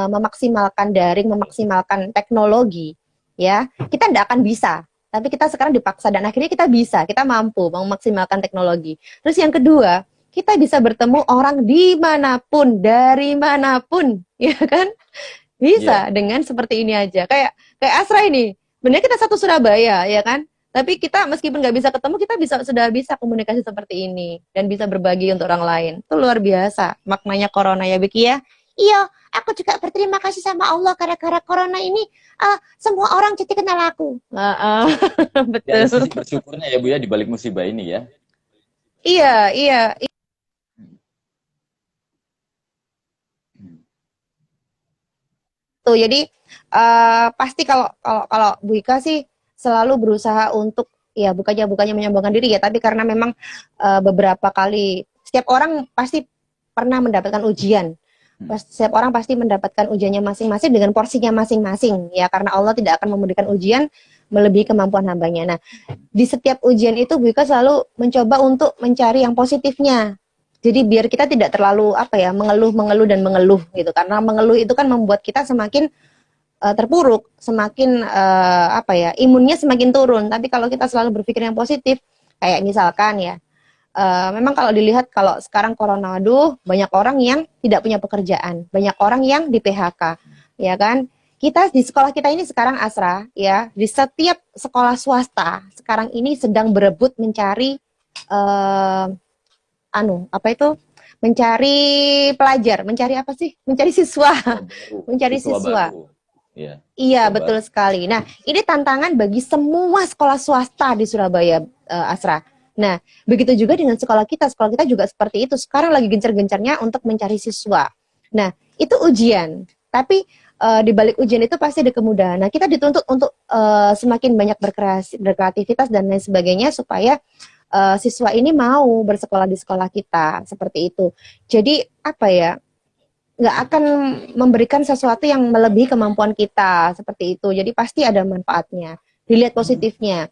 memaksimalkan daring, memaksimalkan teknologi, ya, kita tidak akan bisa. Tapi kita sekarang dipaksa dan akhirnya kita bisa, kita mampu memaksimalkan teknologi. Terus yang kedua, kita bisa bertemu orang dimanapun, dari manapun, ya kan? Bisa dengan seperti ini aja. Kayak Asra ini, benar kita satu Surabaya, ya kan? Tapi kita meskipun nggak bisa ketemu, kita sudah bisa komunikasi seperti ini dan bisa berbagi untuk orang lain. Itu luar biasa maknanya corona ya Becky ya. Iya, aku juga berterima kasih sama Allah gara-gara corona ini semua orang jadi kenal aku. Betul. Ya, sisi bersyukurnya ya Bu ya di balik musibah ini ya. Iya. Tuh, jadi pasti kalau Bu Ika sih selalu berusaha untuk ya bukannya menyombongkan diri ya, tapi karena memang beberapa kali setiap orang pasti pernah mendapatkan ujian. Setiap orang pasti mendapatkan ujiannya masing-masing dengan porsinya masing-masing ya, karena Allah tidak akan memberikan ujian melebihi kemampuan hambanya. Nah, di setiap ujian itu Bu Ika selalu mencoba untuk mencari yang positifnya. Jadi biar kita tidak terlalu mengeluh gitu, karena mengeluh itu kan membuat kita semakin terpuruk, semakin imunnya semakin turun. Tapi kalau kita selalu berpikir yang positif, kayak misalkan ya, memang kalau dilihat kalau sekarang corona, banyak orang yang tidak punya pekerjaan, banyak orang yang di PHK, ya kan? Kita di sekolah kita ini sekarang Asra, ya, di setiap sekolah swasta sekarang ini sedang berebut mencari mencari pelajar, mencari apa sih? Mencari siswa, Baru, mencari siswa. baru. Iya, Iya, siswa betul baru. sekali. Nah, ini tantangan bagi semua sekolah swasta di Surabaya, Asra. Nah, begitu juga dengan sekolah kita. Sekolah kita juga seperti itu. Sekarang lagi gencar-gencarnya untuk mencari siswa. Nah, itu ujian. Tapi di balik ujian itu pasti ada kemudahan. Nah, kita dituntut untuk semakin banyak berkreativitas dan lain sebagainya supaya siswa ini mau bersekolah di sekolah kita. Seperti itu. Jadi, apa ya? Nggak akan memberikan sesuatu yang melebihi kemampuan kita seperti itu. Jadi pasti ada manfaatnya. Dilihat positifnya.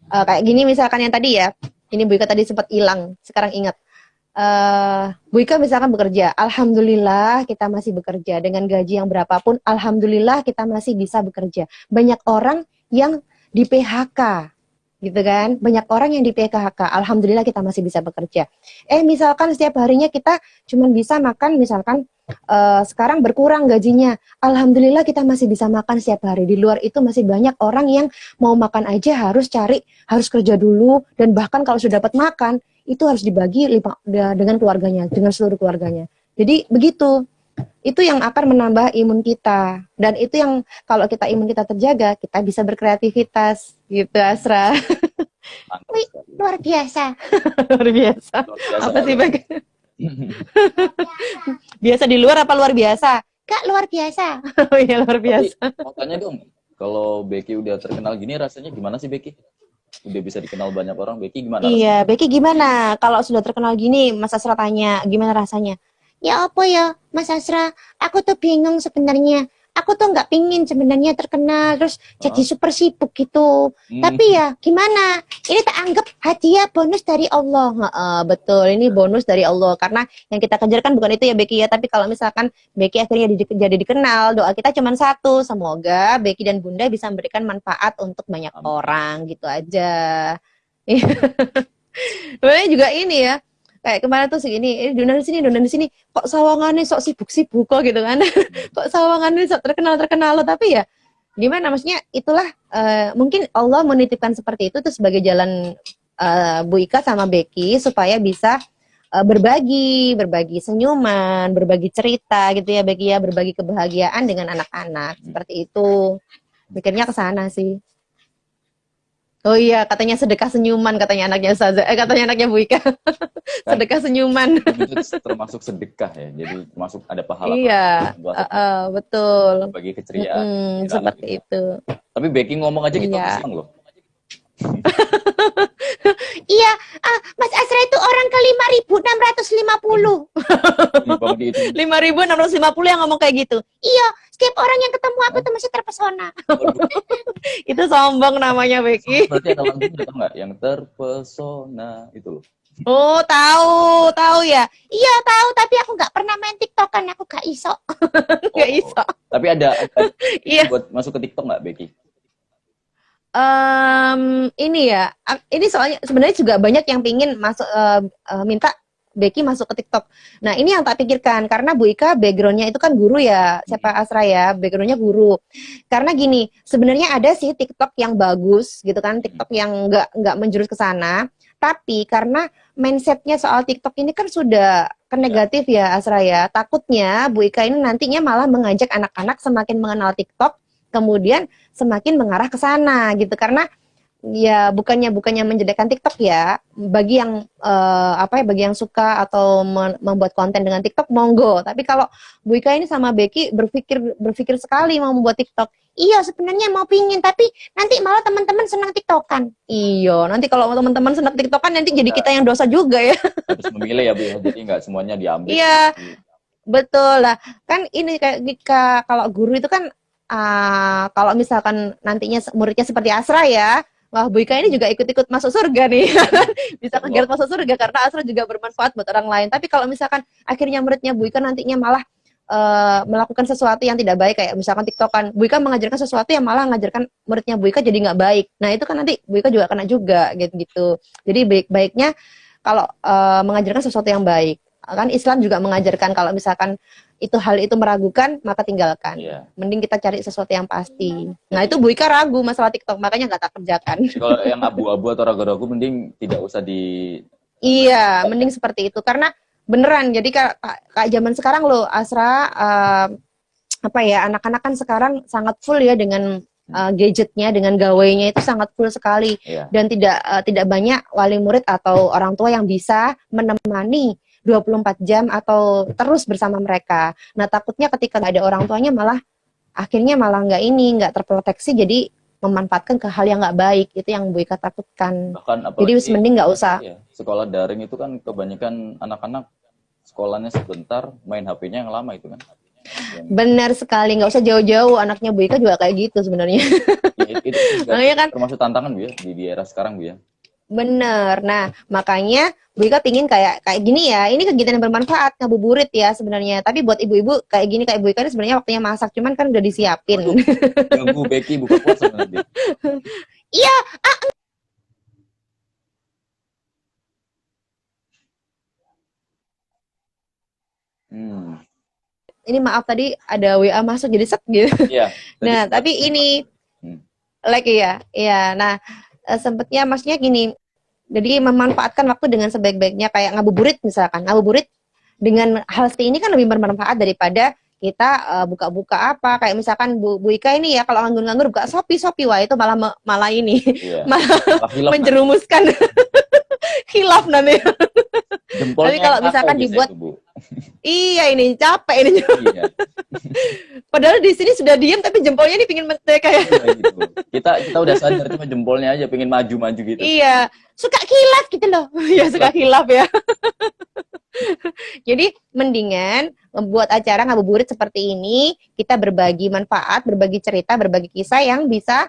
Kayak gini misalkan yang tadi ya, ini Bu Ika tadi sempat hilang, sekarang ingat. Bu Ika misalkan bekerja, alhamdulillah kita masih bekerja dengan gaji yang berapapun, alhamdulillah kita masih bisa bekerja. Banyak orang yang di PHK, gitu kan? Banyak orang yang di PHK, alhamdulillah kita masih bisa bekerja. Misalkan setiap harinya kita cuma bisa makan, misalkan sekarang berkurang gajinya, alhamdulillah kita masih bisa makan setiap hari. Di luar itu masih banyak orang yang mau makan aja harus kerja dulu, dan bahkan kalau sudah dapat makan itu harus dibagi dengan keluarganya, dengan seluruh keluarganya. Jadi begitu. Itu yang akan menambah imun kita, dan itu yang kalau kita imun kita terjaga, kita bisa berkreativitas gitu, Asra. Mantap Wih, sekali. luar biasa. Luar biasa. Luar biasa, Apa sih, luar Bang? Biasa di luar apa luar biasa? Kak, luar biasa. Oh iya, luar Tapi biasa. mau tanya dong, kalau Becky udah terkenal gini rasanya gimana sih Becky? Udah bisa dikenal banyak orang, Becky gimana rasanya? Iya, Becky gimana? Kalau sudah terkenal gini, Mas Asra tanya, gimana rasanya? Ya apa ya, Mas Asra? Aku tuh bingung sebenarnya. Aku tuh nggak pingin sebenarnya terkenal, terus jadi Hah? super sibuk gitu. Tapi ya gimana? Ini tak anggap hadiah bonus dari Allah. Betul, ini bonus dari Allah. Karena yang kita kejar kan bukan itu ya Becky ya. Tapi kalau misalkan Becky akhirnya jadi dikenal, doa kita cuma satu. Semoga Becky dan Bunda bisa memberikan manfaat untuk banyak Amin. orang, gitu aja. Sebenarnya juga ini ya, kayak kemarin tuh segini, donor di sini, kok sawangannya sok sibuk-sibuk kok gitu kan, kok sawangannya sok terkenal loh, tapi ya gimana, maksudnya itulah mungkin Allah menitipkan seperti itu tuh sebagai jalan Bu Ika sama Becky supaya bisa berbagi senyuman, berbagi cerita gitu ya Becky ya, berbagi kebahagiaan dengan anak-anak, seperti itu, mikirnya ke sana sih. Oh iya, katanya sedekah senyuman, katanya anaknya katanya anaknya Bu Ika. Kan Sedekah senyuman. itu termasuk sedekah ya, jadi termasuk ada pahala Iya, buat betul. bagi keceriaan di anak Seperti gitu. itu. Tapi Becky ngomong aja kita Iya. seneng loh. Iya, Mas Asra itu orang ke 5.650. Ini banget itu. 5.650 yang ngomong kayak gitu. Iya, setiap orang yang ketemu aku tuh masih terpesona. Itu sombong namanya Becky. Berarti ada lagu udah tau nggak yang terpesona itu loh. Oh, tahu ya. Iya, tahu, tapi aku nggak pernah main TikTokan, aku gak iso. Gak iso. Tapi ada Iya. buat masuk ke TikTok nggak Becky? Ini ya, ini soalnya sebenarnya juga banyak yang pingin masuk minta Becky masuk ke TikTok. Nah, ini yang tak pikirkan karena Bu Ika backgroundnya itu kan guru ya, siapa Asra ya, backgroundnya guru. Karena gini, sebenarnya ada sih TikTok yang bagus gitu kan, TikTok yang nggak menjurus ke sana. Tapi karena mindsetnya soal TikTok ini kan sudah ke negatif ya Asra ya. Takutnya Bu Ika ini nantinya malah mengajak anak-anak semakin mengenal TikTok, kemudian semakin mengarah ke sana gitu. Karena ya bukannya menjadikan TikTok ya, bagi yang bagi yang suka atau membuat konten dengan TikTok monggo. Tapi kalau Bu Ika ini sama Becky berpikir sekali mau membuat TikTok. Iya, sebenarnya mau pingin, tapi nanti malah teman-teman senang TikTokan. Iya, nanti kalau teman-teman senang TikTokan nanti jadi kita yang dosa juga ya. Harus memilih ya Bu ya, jadi nggak semuanya diambil. Iya, betul lah. Kan ini kayak kalau guru itu kan kalau misalkan nantinya muridnya seperti Asra ya, wah Bu Ika ini juga ikut-ikut masuk surga nih. Bisa kegiat masuk surga karena Asra juga bermanfaat buat orang lain. Tapi kalau misalkan akhirnya muridnya Bu Ika nantinya malah melakukan sesuatu yang tidak baik, kayak misalkan TikTokan, Bu Ika mengajarkan sesuatu yang malah mengajarkan muridnya Bu Ika jadi nggak baik. Nah itu kan nanti Bu Ika juga kena juga gitu. Jadi baik-baiknya kalau mengajarkan sesuatu yang baik. Kan Islam juga mengajarkan kalau misalkan hal itu meragukan, maka tinggalkan. Iya. Mending kita cari sesuatu yang pasti. Nah itu Bu Ika ragu masalah TikTok, makanya nggak tak kerjakan. Kalau yang abu-abu atau ragu-ragu mending tidak usah di. Iya, mending seperti itu. Karena beneran. Jadi kayak zaman sekarang loh, Asra, apa ya, anak-anak kan sekarang sangat full ya dengan gadgetnya, dengan gawainya itu sangat full sekali. Iya. Dan tidak banyak wali murid atau orang tua yang bisa menemani 24 jam atau terus bersama mereka. Nah, takutnya ketika nggak ada orang tuanya akhirnya malah nggak terproteksi, jadi memanfaatkan ke hal yang nggak baik. Itu yang Bu Ika takutkan. Bahkan Jadi apalagi mending nggak usah. iya, sekolah daring itu kan kebanyakan anak-anak sekolahnya sebentar, main HP-nya yang lama itu kan. Benar sekali, nggak usah jauh-jauh, anaknya Bu Ika juga kayak gitu sebenarnya. Ya, itu juga Makanya kan termasuk tantangan Bu ya di era sekarang Bu ya. bener. Nah, makanya Bu Ika pingin kayak gini ya. Ini kegiatan yang bermanfaat, ngabuburit ya sebenarnya. Tapi buat ibu-ibu kayak gini, kayak Bu Ika ini sebenarnya waktunya masak, cuman kan udah disiapin. Waduh, ganggu Becky buka puasa nanti. Iya, Hmm. ini maaf tadi ada WA masuk jadi set gitu. Iya. Nah, Tadi tapi ini Hmm. lagi ya. Iya. Nah, sempetnya maksudnya gini. Jadi memanfaatkan waktu dengan sebaik-baiknya, kayak ngabuburit misalkan. Ngabuburit dengan hal seperti ini kan lebih bermanfaat daripada kita buka-buka apa, kayak misalkan Bu Ika ini ya, kalau nganggur-nganggur buka Shopee, wah itu malah ini Iya. malah Malah hilaf menjerumuskan khilaf nanti. jempolnya Tapi kalau yang misalkan biasa dibuat, itu, Bu. iya ini capek ini. Iya. Padahal di sini sudah diam tapi jempolnya ini pingin menteka ya. Iya gitu. Kita udah sadar cuma jempolnya aja pengen maju-maju gitu. Iya, suka khilaf gitu loh. Ya suka khilaf ya. Jadi mendingan membuat acara ngabuburit seperti ini, kita berbagi manfaat, berbagi cerita, berbagi kisah yang bisa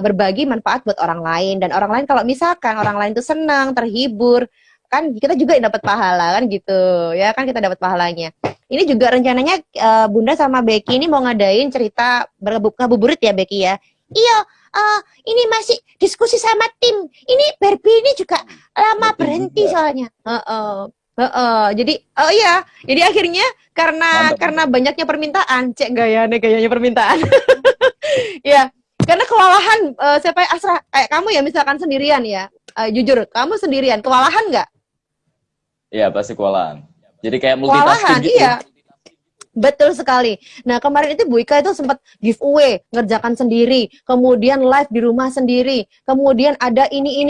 berbagi manfaat buat orang lain. Dan orang lain kalau misalkan orang lain tuh senang, terhibur, kan kita juga dapat pahala kan gitu. Ya kan kita dapat pahalanya. Ini juga rencananya Bunda sama Becky ini mau ngadain cerita ngabuburit ya Becky ya. Iya, ini masih diskusi sama tim. Ini Barbie ini juga lama berhenti soalnya. Jadi oh iya, jadi akhirnya Mantap. karena banyaknya permintaan, cek gayanya permintaan. Ya, karena kewalahan siapa Asra kayak kamu ya misalkan sendirian ya. Jujur, kamu sendirian kewalahan nggak? Iya, pasti kewalahan. Jadi kayak Kewalahan, multitasking gitu. iya. Betul sekali. Nah, kemarin itu Bu Ika itu sempat giveaway, ngerjakan sendiri, kemudian live di rumah sendiri, kemudian ada ini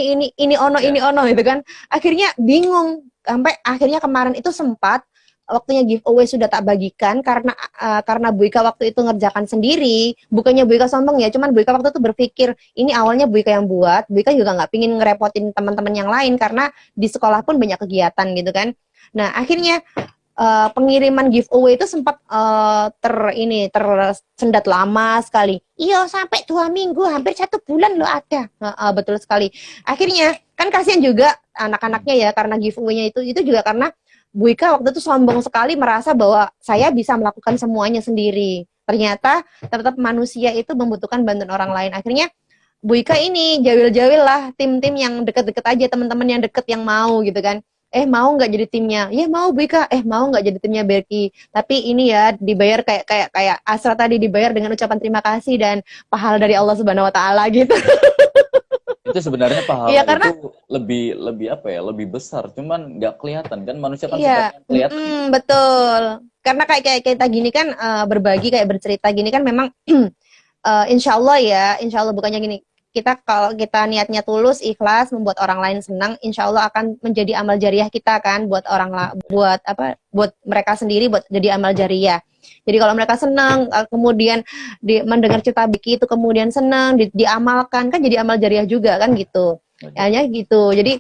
ono gitu kan. Akhirnya bingung, sampai akhirnya kemarin itu sempat waktunya giveaway sudah tak bagikan karena Bu Ika waktu itu ngerjakan sendiri. Bukannya Bu Ika sombong ya, cuman Bu Ika waktu itu berpikir ini awalnya Bu Ika yang buat. Bu Ika juga nggak pingin ngerepotin teman-teman yang lain karena di sekolah pun banyak kegiatan gitu kan. Nah, akhirnya pengiriman giveaway itu sempat tersendat lama sekali. Iya, sampai 2 minggu, hampir 1 bulan loh ada. Betul sekali. Akhirnya kan kasihan juga anak-anaknya ya karena giveaway-nya itu juga karena Bu Ika waktu itu sombong sekali merasa bahwa saya bisa melakukan semuanya sendiri. Ternyata tetap manusia itu membutuhkan bantuan orang lain. Akhirnya Bu Ika ini jawil-jawil lah tim-tim yang deket-deket aja, teman-teman yang deket yang mau gitu kan. Mau nggak jadi timnya? Ya mau Bu Ika. Mau nggak jadi timnya Berki? Tapi ini ya dibayar kayak Asra tadi, dibayar dengan ucapan terima kasih dan pahala dari Allah Subhanahu Wa Taala gitu. Itu sebenarnya pahala Iya, karena itu lebih apa ya? Lebih besar, cuman nggak kelihatan kan manusia kan iya, sifatnya kelihatan. betul. Karena kayak kita gini kan berbagi kayak bercerita gini kan memang insya Allah bukannya gini. Kalau kita niatnya tulus, ikhlas, membuat orang lain senang, insya Allah akan menjadi amal jariah kita kan buat buat mereka sendiri, buat jadi amal jariah. Jadi kalau mereka senang, kemudian mendengar cerita Biki itu kemudian senang, diamalkan kan jadi amal jariah juga kan gitu. Hanya gitu. Jadi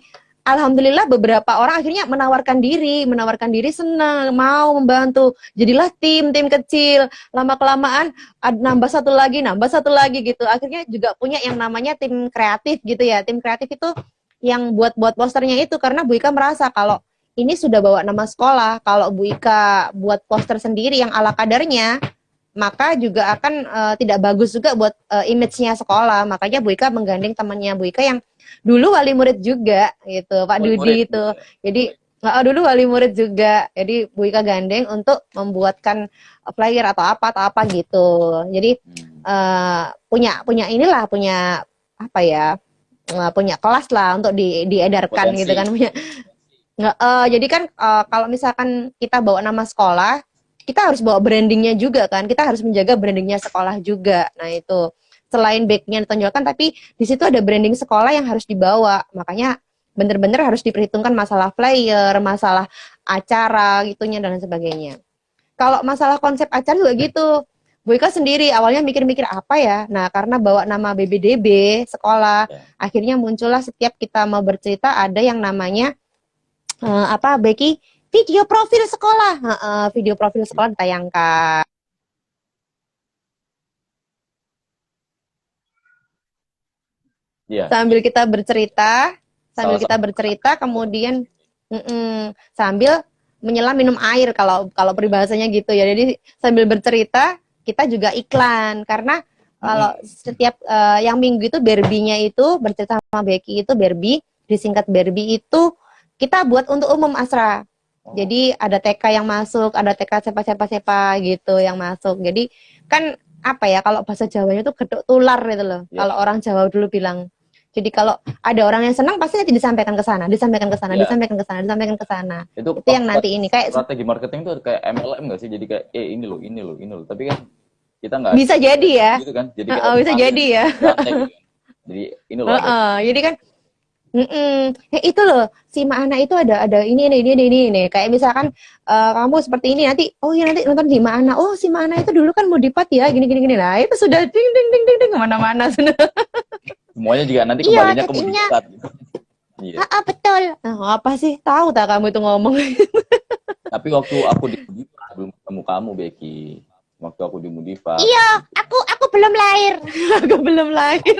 alhamdulillah beberapa orang akhirnya menawarkan diri senang, mau membantu. Jadilah tim kecil, lama-kelamaan nambah satu lagi gitu. Akhirnya juga punya yang namanya tim kreatif gitu ya. Tim kreatif itu yang buat posternya itu karena Bu Ika merasa kalau ini sudah bawa nama sekolah, kalau Bu Ika buat poster sendiri yang ala kadarnya, maka juga akan tidak bagus juga buat image-nya sekolah. Makanya Bu Ika menggandeng temannya Bu Ika yang dulu wali murid juga gitu, Pak Dudi itu. Jadi dulu wali murid juga. Jadi Bu Ika gandeng untuk membuatkan flyer atau apa gitu. Jadi punya apa ya? Punya kelas lah untuk diedarkan Potensi. gitu kan, punya Nggak, jadi kan kalau misalkan kita bawa nama sekolah, kita harus bawa brandingnya juga kan. Kita harus menjaga brandingnya sekolah juga. Nah itu selain backnya ditonjolkan, tapi di situ ada branding sekolah yang harus dibawa. Makanya bener-bener harus diperhitungkan masalah flyer, masalah acara gitunya dan sebagainya. Kalau masalah konsep acara juga gitu. Bu Ika sendiri awalnya mikir-mikir apa ya. Nah karena bawa nama BBDB sekolah, Ya. akhirnya muncullah setiap kita mau bercerita ada yang namanya Becky, video profil sekolah. Video profil sekolah ditayangkan. Iya. Sambil kita bercerita, Salah-salah. kemudian sambil menyelam minum air kalau peribahasanya gitu ya. Jadi sambil bercerita kita juga iklan karena kalau setiap yang minggu itu Berbinya itu bercerita sama Becky itu Berbi, disingkat Berbi itu kita buat untuk umum Asra. Jadi ada TK yang masuk, ada TK siapa gitu yang masuk. Jadi kan apa ya kalau bahasa Jawanya itu gedok tular gitu loh. Ya. Kalau orang Jawa dulu bilang. Jadi kalau ada orang yang senang pasti nanti disampaikan ke sana, disampaikan ke sana, Ya. disampaikan ke sana, disampaikan ke sana. Itu yang nanti ini kayak strategi marketing tuh kayak MLM nggak sih? Jadi kayak ini loh. Tapi kan kita nggak bisa jadi ya. gitu kan. Jadi Bisa jadi ya. gitu kan. Jadi ini loh. Jadi kan itu loh si Maana itu ada ini kayak misalkan kamu seperti ini nanti nanti nonton di Maana, si Maana itu dulu kan mau dipat ya gini nah itu sudah ding ding kemana-mana sudah. Semuanya juga nanti kembalinya ke cekingnya. Mudikat. Iya. Betul. Apa sih tahu tak kamu itu ngomong. Tapi waktu aku di Mudiva belum ketemu kamu Becky. Waktu aku di Mudiva. Iya, aku belum lahir. Aku belum lahir.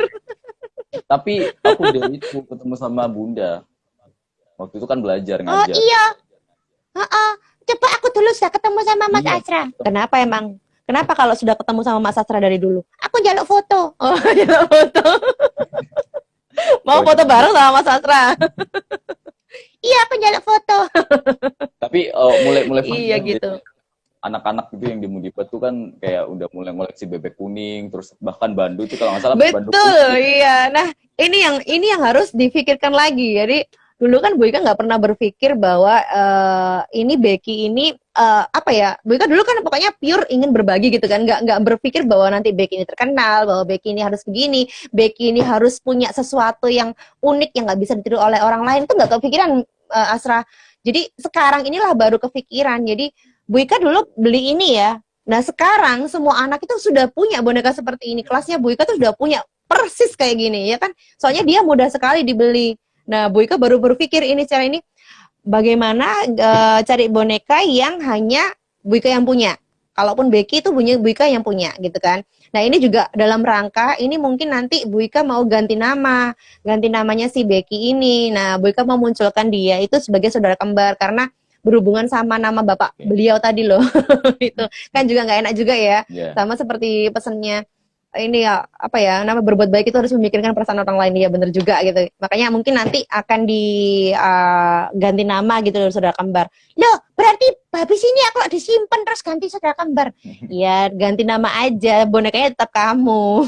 Tapi aku udah itu ketemu sama Bunda. Waktu itu kan belajar ngajar. Iya. Coba aku dulu sudah ketemu sama Mas Iya. Asra. Kenapa emang? Kenapa kalau sudah ketemu sama Mas Asra dari dulu? Aku jaluk foto. Jaluk foto. Mau foto bareng sama Mas Asra. Iya, aku jaluk foto. Tapi mulai Iya gitu. anak-anak itu yang di Mudiva tuh kan kayak udah mulai ngoleksi bebek kuning, terus bahkan bandu itu kalau nggak salah bandu Betul, putih. iya. Nah, ini yang harus difikirkan lagi. Jadi dulu kan Bu Ika nggak pernah berpikir bahwa ini Becky ini apa ya? Bu Ika dulu kan pokoknya pure ingin berbagi gitu kan, nggak berpikir bahwa nanti Becky ini terkenal, bahwa Becky ini harus begini, Becky ini harus punya sesuatu yang unik yang nggak bisa ditiru oleh orang lain, itu nggak kepikiran Asra. Jadi sekarang inilah baru kepikiran. Jadi Bu Ika dulu beli ini ya. Nah sekarang semua anak itu sudah punya boneka seperti ini. Kelasnya Bu Ika tuh sudah punya persis kayak gini ya kan. Soalnya dia mudah sekali dibeli. Nah Bu Ika baru berpikir ini cara ini bagaimana cari boneka yang hanya Bu Ika yang punya. Kalaupun Becky itu punya Bu Ika yang punya gitu kan. Nah ini juga dalam rangka ini mungkin nanti Bu Ika mau ganti nama. Ganti namanya si Becky ini. Nah Bu Ika mau munculkan dia itu sebagai saudara kembar karena berhubungan sama nama bapak beliau tadi loh. Itu kan juga nggak enak juga ya. Yeah. Sama seperti pesannya ini ya apa ya, nama berbuat baik itu harus memikirkan perasaan orang lain, ya bener juga gitu. Makanya mungkin nanti akan diganti nama gitu loh, saudara kembar. Loh berarti habis ini aku disimpan terus ganti saudara kembar. Ya ganti nama aja, bonekanya tetap kamu.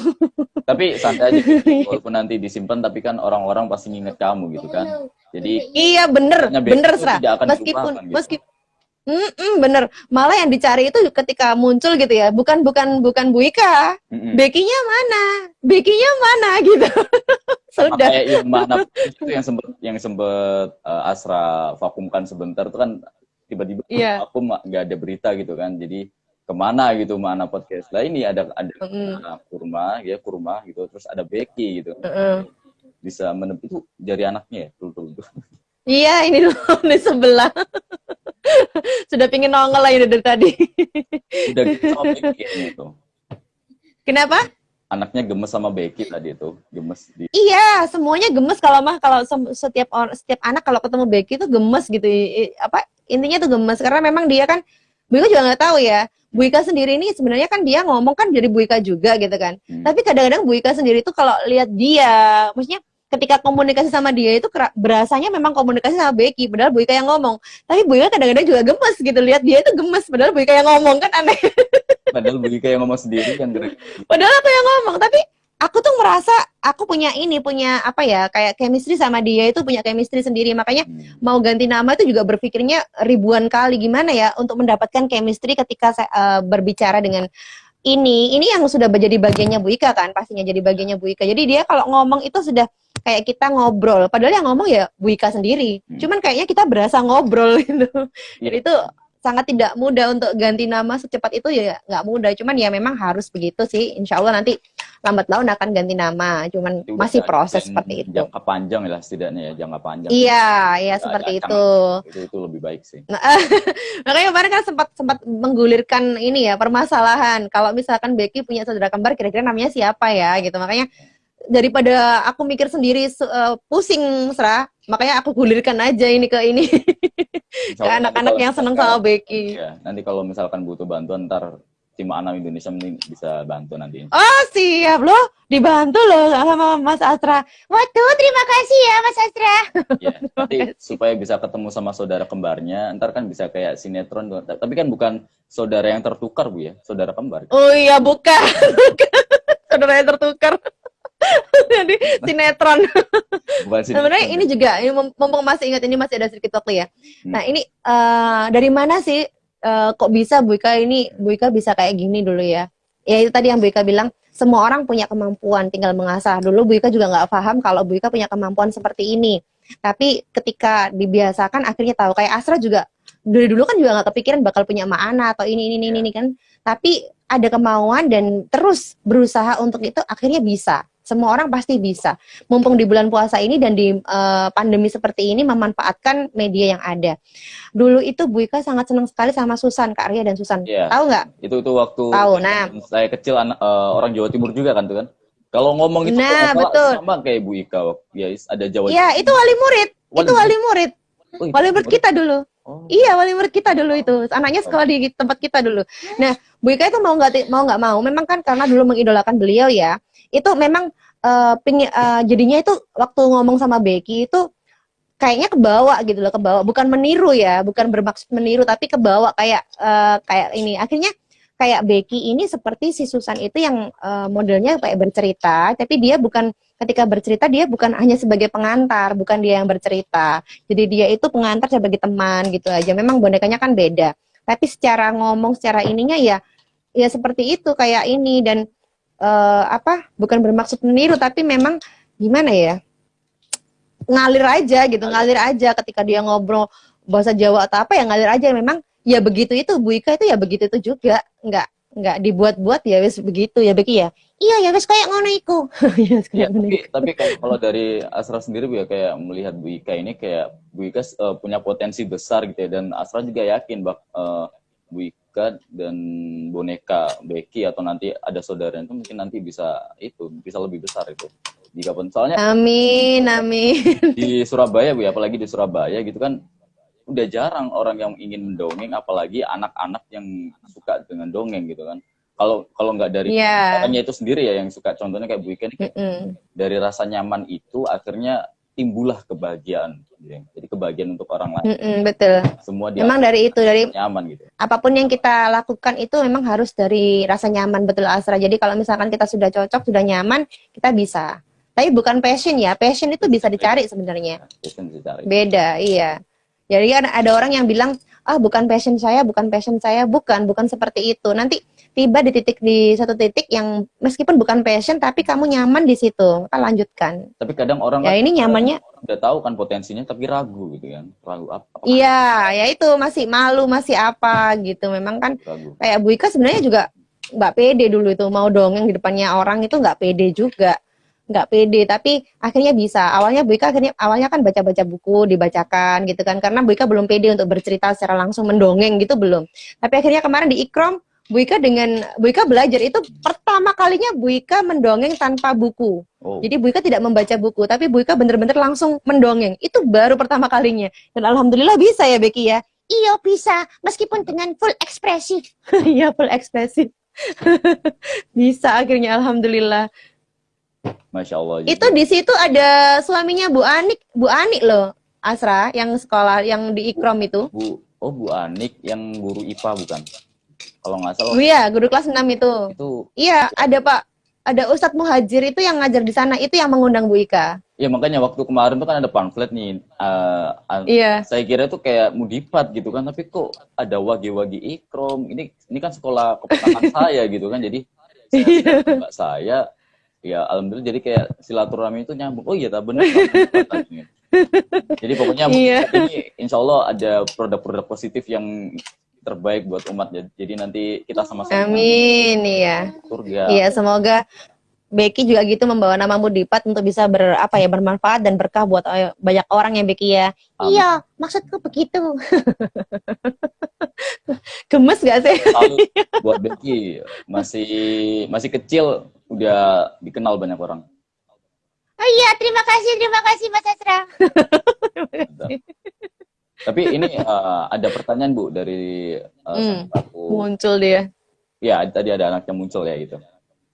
Tapi santai aja, walaupun nanti disimpan, tapi kan orang-orang pasti nginget kamu gitu kan. Jadi Iya bener Sra. meskipun Bener. Malah yang dicari itu ketika muncul gitu ya, bukan Bu Ika. Becky-nya mana gitu. Sudah. Kayak yang mana itu yang sempat Asra vakumkan sebentar itu kan tiba-tiba vakum nggak ada berita gitu kan. Jadi kemana gitu mana podcast. Lah ini ada kurma gitu, terus ada Becky gitu. Bisa itu jari anaknya ya tuh. Iya ini loh di sebelah. Sudah pingin nongol lah ini dari tadi. Udah gitu sama Becky itu. Kenapa? Anaknya gemes sama Becky tadi itu, gemes. Iya, semuanya gemes kalau setiap anak kalau ketemu Becky itu gemes gitu. Intinya tuh gemes karena memang dia kan Bu Ika juga nggak tahu ya. Bu Ika sendiri ini sebenarnya kan dia ngomong kan dari Bu Ika juga gitu kan. Tapi kadang-kadang Bu Ika sendiri tuh kalau lihat dia, maksudnya ketika komunikasi sama dia itu berasanya memang komunikasi sama Becky, padahal Bu Ika yang ngomong. Tapi Bu Ika kadang-kadang juga gemes gitu, lihat dia itu gemes, padahal Bu Ika yang ngomong kan aneh. Padahal Bu Ika yang ngomong sendiri kan. Padahal aku yang ngomong, tapi aku tuh merasa aku punya apa ya, kayak chemistry sama dia itu punya chemistry sendiri, makanya mau ganti nama itu juga berpikirnya ribuan kali gimana ya untuk mendapatkan chemistry ketika saya berbicara dengan ini yang sudah menjadi bagiannya Bu Ika kan, pastinya jadi bagiannya Bu Ika. Jadi dia kalau ngomong itu sudah kayak kita ngobrol, padahal yang ngomong ya Bu Ika sendiri. Cuman kayaknya kita berasa ngobrol gitu. Jadi itu sangat tidak mudah untuk ganti nama secepat itu, ya nggak mudah. Cuman ya memang harus begitu sih. Insya Allah nanti lambat laun akan ganti nama. Cuman masih proses seperti itu. Jangka panjang lah setidaknya ya, jangka panjang. Iya, seperti itu. Itu lebih baik sih. Makanya kemarin kan sempat menggulirkan ini ya, permasalahan. Kalau misalkan Becky punya saudara kembar, kira-kira namanya siapa ya gitu. Makanya daripada aku mikir sendiri pusing Mesra, makanya aku gulirkan aja ini ke ke anak-anak yang seneng sama Becky. Ya, nanti kalau misalkan butuh bantuan ntar tim A6 Indonesia bisa bantu nanti. Oh siap loh, dibantu loh sama Mas Astra. Waduh, terima kasih ya Mas Astra. Ya, nanti supaya bisa ketemu sama saudara kembarnya, ntar kan bisa kayak sinetron. Tapi kan bukan saudara yang tertukar Bu ya, saudara kembar. Oh iya bukan, saudara yang tertukar. Jadi sinetron. Sebenarnya ini juga, mumpung masih ingat ini masih ada sedikit waktu ya. Nah ini dari mana sih kok bisa Bu Ika bisa kayak gini dulu ya? Ya itu tadi yang Bu Ika bilang, semua orang punya kemampuan, tinggal mengasah. Dulu Bu Ika juga nggak paham kalau Bu Ika punya kemampuan seperti ini. Tapi ketika dibiasakan akhirnya tahu. Kayak Asra juga dari dulu kan juga nggak kepikiran bakal punya Ma'ana atau ini kan. Tapi ada kemauan dan terus berusaha untuk itu, akhirnya bisa. Semua orang pasti bisa. Mumpung di bulan puasa ini dan di pandemi seperti ini, memanfaatkan media yang ada. Dulu itu Bu Ika sangat senang sekali sama Susan, Kak Arya dan Susan. Tahu nggak? Itu waktu tahu. Nah, saya kecil orang Jawa Timur juga kan tuh kan. Kalau ngomong itu betul. sama kayak Bu Ika, ya ada Jawa. Iya, itu wali murid. Itu wali murid. Wali murid kita dulu. Iya, wali murid kita dulu itu. Anaknya sekolah di tempat kita dulu. Nah, Bu Ika itu mau nggak mau, memang kan karena dulu mengidolakan beliau ya. Itu memang jadinya itu waktu ngomong sama Becky itu kayaknya kebawa gitu loh, kebawa. Bukan meniru ya, bukan bermaksud meniru, tapi kebawa kayak ini. Akhirnya kayak Becky ini seperti si Susan itu yang modelnya kayak bercerita, tapi dia bukan, ketika bercerita dia bukan hanya sebagai pengantar, bukan dia yang bercerita. Jadi dia itu pengantar sebagai teman gitu aja. Memang bonekanya kan beda. Tapi secara ngomong, secara ininya ya seperti itu kayak ini. Dan bukan bermaksud meniru, tapi memang gimana ya, ngalir aja gitu, ngalir aja ketika dia ngobrol bahasa Jawa atau apa ya, ngalir aja. Memang ya begitu itu Bu Ika itu ya begitu itu juga, nggak dibuat-buat ya, wes begitu ya Becky ya. Iya ya wes kayak ngono iku. Tapi kalau dari Asra sendiri Bu ya, kayak melihat Bu Ika ini kayak Bu Ika punya potensi besar gitu ya, dan Asra juga yakin Bu Ika dan boneka Becky atau nanti ada saudara itu mungkin nanti bisa lebih besar itu. Jika pun soalnya amin di Surabaya Bu ya, apalagi di Surabaya gitu kan udah jarang orang yang ingin mendongeng, apalagi anak-anak yang suka dengan dongeng gitu kan. Kalau nggak dari orangnya itu sendiri ya yang suka, contohnya kayak Bu Ika ini dari rasa nyaman itu akhirnya timbullah kebahagiaan. Jadi kebahagiaan untuk orang lain. Betul. Semua dia memang dari nyaman gitu. Apapun yang kita lakukan itu memang harus dari rasa nyaman, betul Asra. Jadi kalau misalkan kita sudah cocok, sudah nyaman, kita bisa. Tapi bukan passion ya. Passion itu bisa dicari sebenarnya. Passion dicari. Beda, iya. Jadi ada orang yang bilang, bukan passion saya. Bukan seperti itu. Nanti tiba di satu titik yang meskipun bukan passion, tapi kamu nyaman di situ, kita lanjutkan. Tapi kadang orang ya ini nyamannya udah tahu kan potensinya, tapi ragu gitu kan, ragu apa? Iya, ya itu masih malu, masih apa gitu. Memang kan ragu. Kayak Bu Ika sebenarnya juga nggak pede dulu itu, mau dongeng di depannya orang itu nggak pede juga. Nggak pede, tapi akhirnya bisa. Awalnya Bu Ika awalnya kan baca-baca buku, dibacakan gitu kan, karena Bu Ika belum pede untuk bercerita secara langsung, mendongeng gitu belum. Tapi akhirnya kemarin di Ikrom, Bu Ika belajar, itu pertama kalinya Bu Ika mendongeng tanpa buku. Jadi Bu Ika tidak membaca buku, tapi Bu Ika bener-bener langsung mendongeng. Itu baru pertama kalinya. Dan alhamdulillah bisa ya Becky ya. Iya bisa, meskipun dengan full ekspresif. Iya full ekspresif. Bisa akhirnya, alhamdulillah. Masya Allah. Itu di situ ada suaminya Bu Anik loh, Asra, yang sekolah yang di Ikrom itu. Bu Anik yang guru IPA bukan? Kalau nggak salah. Iya, guru kelas 6 itu. Iya, ada Pak. ada Ustadz Muhajir itu yang ngajar di sana, itu yang mengundang Bu Ika. Ya makanya waktu kemarin tuh kan ada pamflet nih. Iya. Saya kira tuh kayak mudipat gitu kan, tapi kok ada wagi-wagi ikrom. Ini kan sekolah keponakan saya gitu kan. Jadi saya mbak saya, ya alhamdulillah jadi kayak silaturahmi itu nyambung. Oh iya, tak benar. Jadi pokoknya ini insya Allah ada produk-produk positif yang terbaik buat umat. Jadi nanti kita sama-sama. Amin, iya. Surga. Iya, semoga Becky juga gitu membawa nama Mudipat untuk bisa bermanfaat dan berkah buat banyak orang ya Becky ya. Amin. Iya, maksudku begitu. Gemes gak sih? Buat Becky masih kecil udah dikenal banyak orang. Oh iya, terima kasih Mas Asra. Tapi ini ada pertanyaan Bu dari aku. Muncul dia. Ya, tadi ada anaknya muncul ya gitu.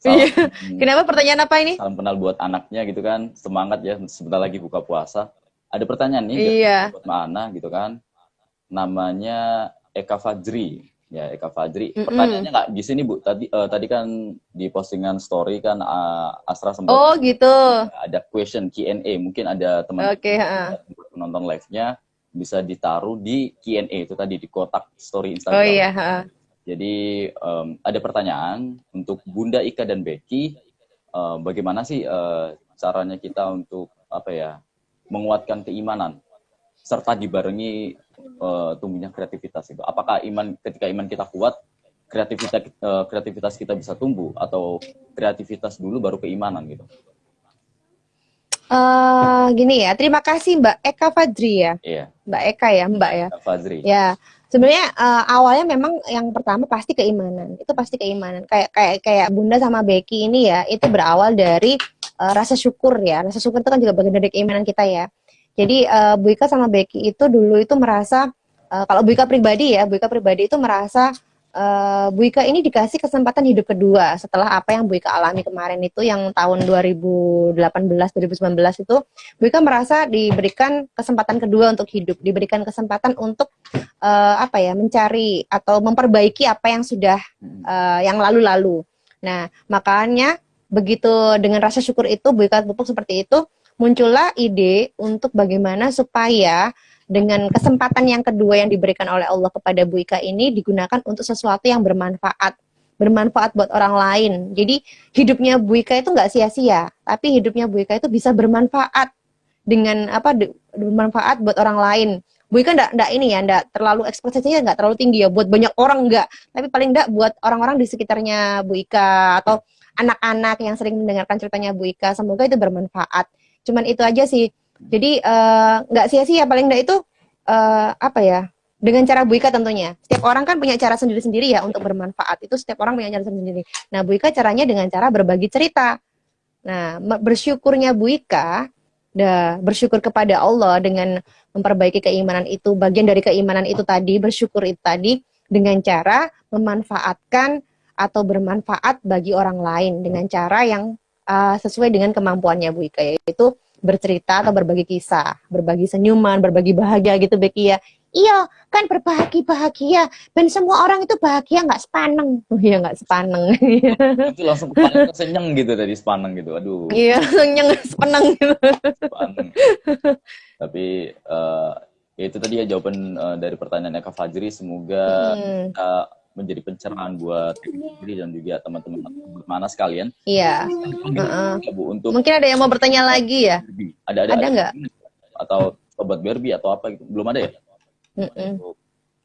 Iya. Kenapa pertanyaan apa ini? Salam kenal buat anaknya gitu kan. Semangat ya, sebentar lagi buka puasa. Ada pertanyaan nih buat Mbak Ana gitu kan. Namanya Eka Fajri. Ya, Eka Fajri. Pertanyaannya nggak di sini Bu. Tadi kan di postingan story kan Asra sempat. Oh gitu. Ada question Q&A. Mungkin ada teman-teman penonton live-nya bisa ditaruh di Q&A itu tadi di kotak story Instagram. Oh iya. Jadi ada pertanyaan untuk Bunda Ika dan Becky, bagaimana sih caranya kita untuk menguatkan keimanan serta dibarengi tumbuhnya kreativitas itu. Apakah ketika iman kita kuat, kreativitas kita bisa tumbuh atau kreativitas dulu baru keimanan gitu? Gini ya, terima kasih Mbak Eka Fajri ya. Iya. Mbak Eka ya, Mbak ya. Eka Fajri. Ya. Sebenarnya awalnya memang yang pertama pasti keimanan. Itu pasti keimanan. Kayak Bunda sama Becky ini ya, itu berawal dari rasa syukur ya. Rasa syukur itu kan juga bagian dari keimanan kita ya. Jadi Bu Ika sama Becky itu dulu itu merasa kalau Bu Ika pribadi itu merasa Bu Ika ini dikasih kesempatan hidup kedua setelah apa yang Bu Ika alami kemarin itu yang tahun 2018 2019 itu Bu Ika merasa diberikan kesempatan kedua untuk hidup, diberikan kesempatan untuk mencari atau memperbaiki apa yang sudah yang lalu-lalu. Nah, makanya begitu dengan rasa syukur itu Bu Ika pupuk seperti itu, muncullah ide untuk bagaimana supaya dengan kesempatan yang kedua yang diberikan oleh Allah kepada Bu Ika ini digunakan untuk sesuatu yang bermanfaat buat orang lain. Jadi hidupnya Bu Ika itu nggak sia-sia, tapi hidupnya Bu Ika itu bisa bermanfaat dengan bermanfaat buat orang lain. Bu Ika nggak terlalu ekspektasinya nggak terlalu tinggi ya buat banyak orang nggak, tapi paling nggak buat orang-orang di sekitarnya Bu Ika atau anak-anak yang sering mendengarkan ceritanya Bu Ika, semoga itu bermanfaat. Cuman itu aja sih. Jadi nggak sia-sia, paling nggak itu dengan cara Bu Ika tentunya. Setiap orang kan punya cara sendiri-sendiri ya untuk bermanfaat. Itu setiap orang punya cara sendiri. Nah, Bu Ika caranya dengan cara berbagi cerita. Nah, bersyukurnya Bu Ika, bersyukur kepada Allah dengan memperbaiki keimanan itu, bagian dari keimanan itu tadi, bersyukur itu tadi, dengan cara memanfaatkan atau bermanfaat bagi orang lain dengan cara yang sesuai dengan kemampuannya Bu Ika, yaitu bercerita atau berbagi kisah, berbagi senyuman, berbagi bahagia gitu Becky ya. Iya, kan berbagi bahagia, dan semua orang itu bahagia nggak sepaneng. Oh iya, nggak sepaneng. Itu langsung kepala senyeng gitu tadi, sepaneng gitu. Aduh. Iya, senyeng, sepaneng gitu. Sepaneng. Tapi itu tadi ya jawaban dari pertanyaan Eka Fajri. Semoga kita menjadi pencerahan buat diri dan juga teman-teman mana sekalian. Iya. Bu, untuk mungkin ada yang mau bertanya lagi ya? Ada nggak? Atau sobat Barbie atau apa gitu? Belum ada ya?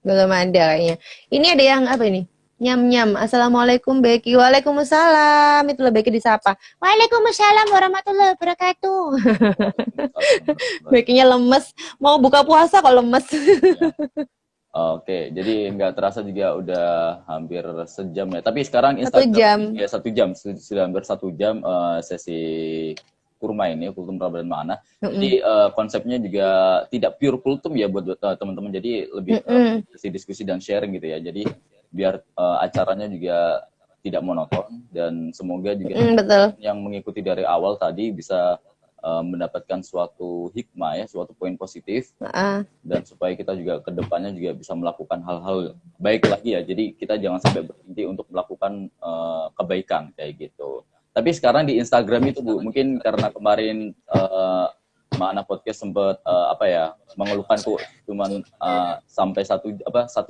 Belum ada kayaknya. Ini ada yang apa ini? Nyam-nyam. Assalamualaikum Becky. Waalaikumsalam. Itulah Becky disapa. Waalaikumsalam warahmatullahi wabarakatuh. Becky-nya lemes. Mau buka puasa kok lemes. Ya. Oke, jadi nggak terasa juga udah hampir sejam ya. Tapi sekarang Instagram 1 jam, sudah hampir 1 jam sesi kurma ini, kultum Ramadan Ma'ana. Jadi konsepnya juga tidak pure kultum ya buat teman-teman. Jadi lebih diskusi dan sharing gitu ya. Jadi biar acaranya juga tidak monoton dan semoga juga yang mengikuti dari awal tadi bisa mendapatkan suatu hikmah ya, suatu poin positif dan supaya kita juga kedepannya juga bisa melakukan hal-hal baik lagi ya. Jadi kita jangan sampai berhenti untuk melakukan kebaikan kayak gitu. Tapi sekarang di Instagram itu Bu, mungkin karena kemarin Mana Podcast sempat mengeluhkan tuh cuman sampai 1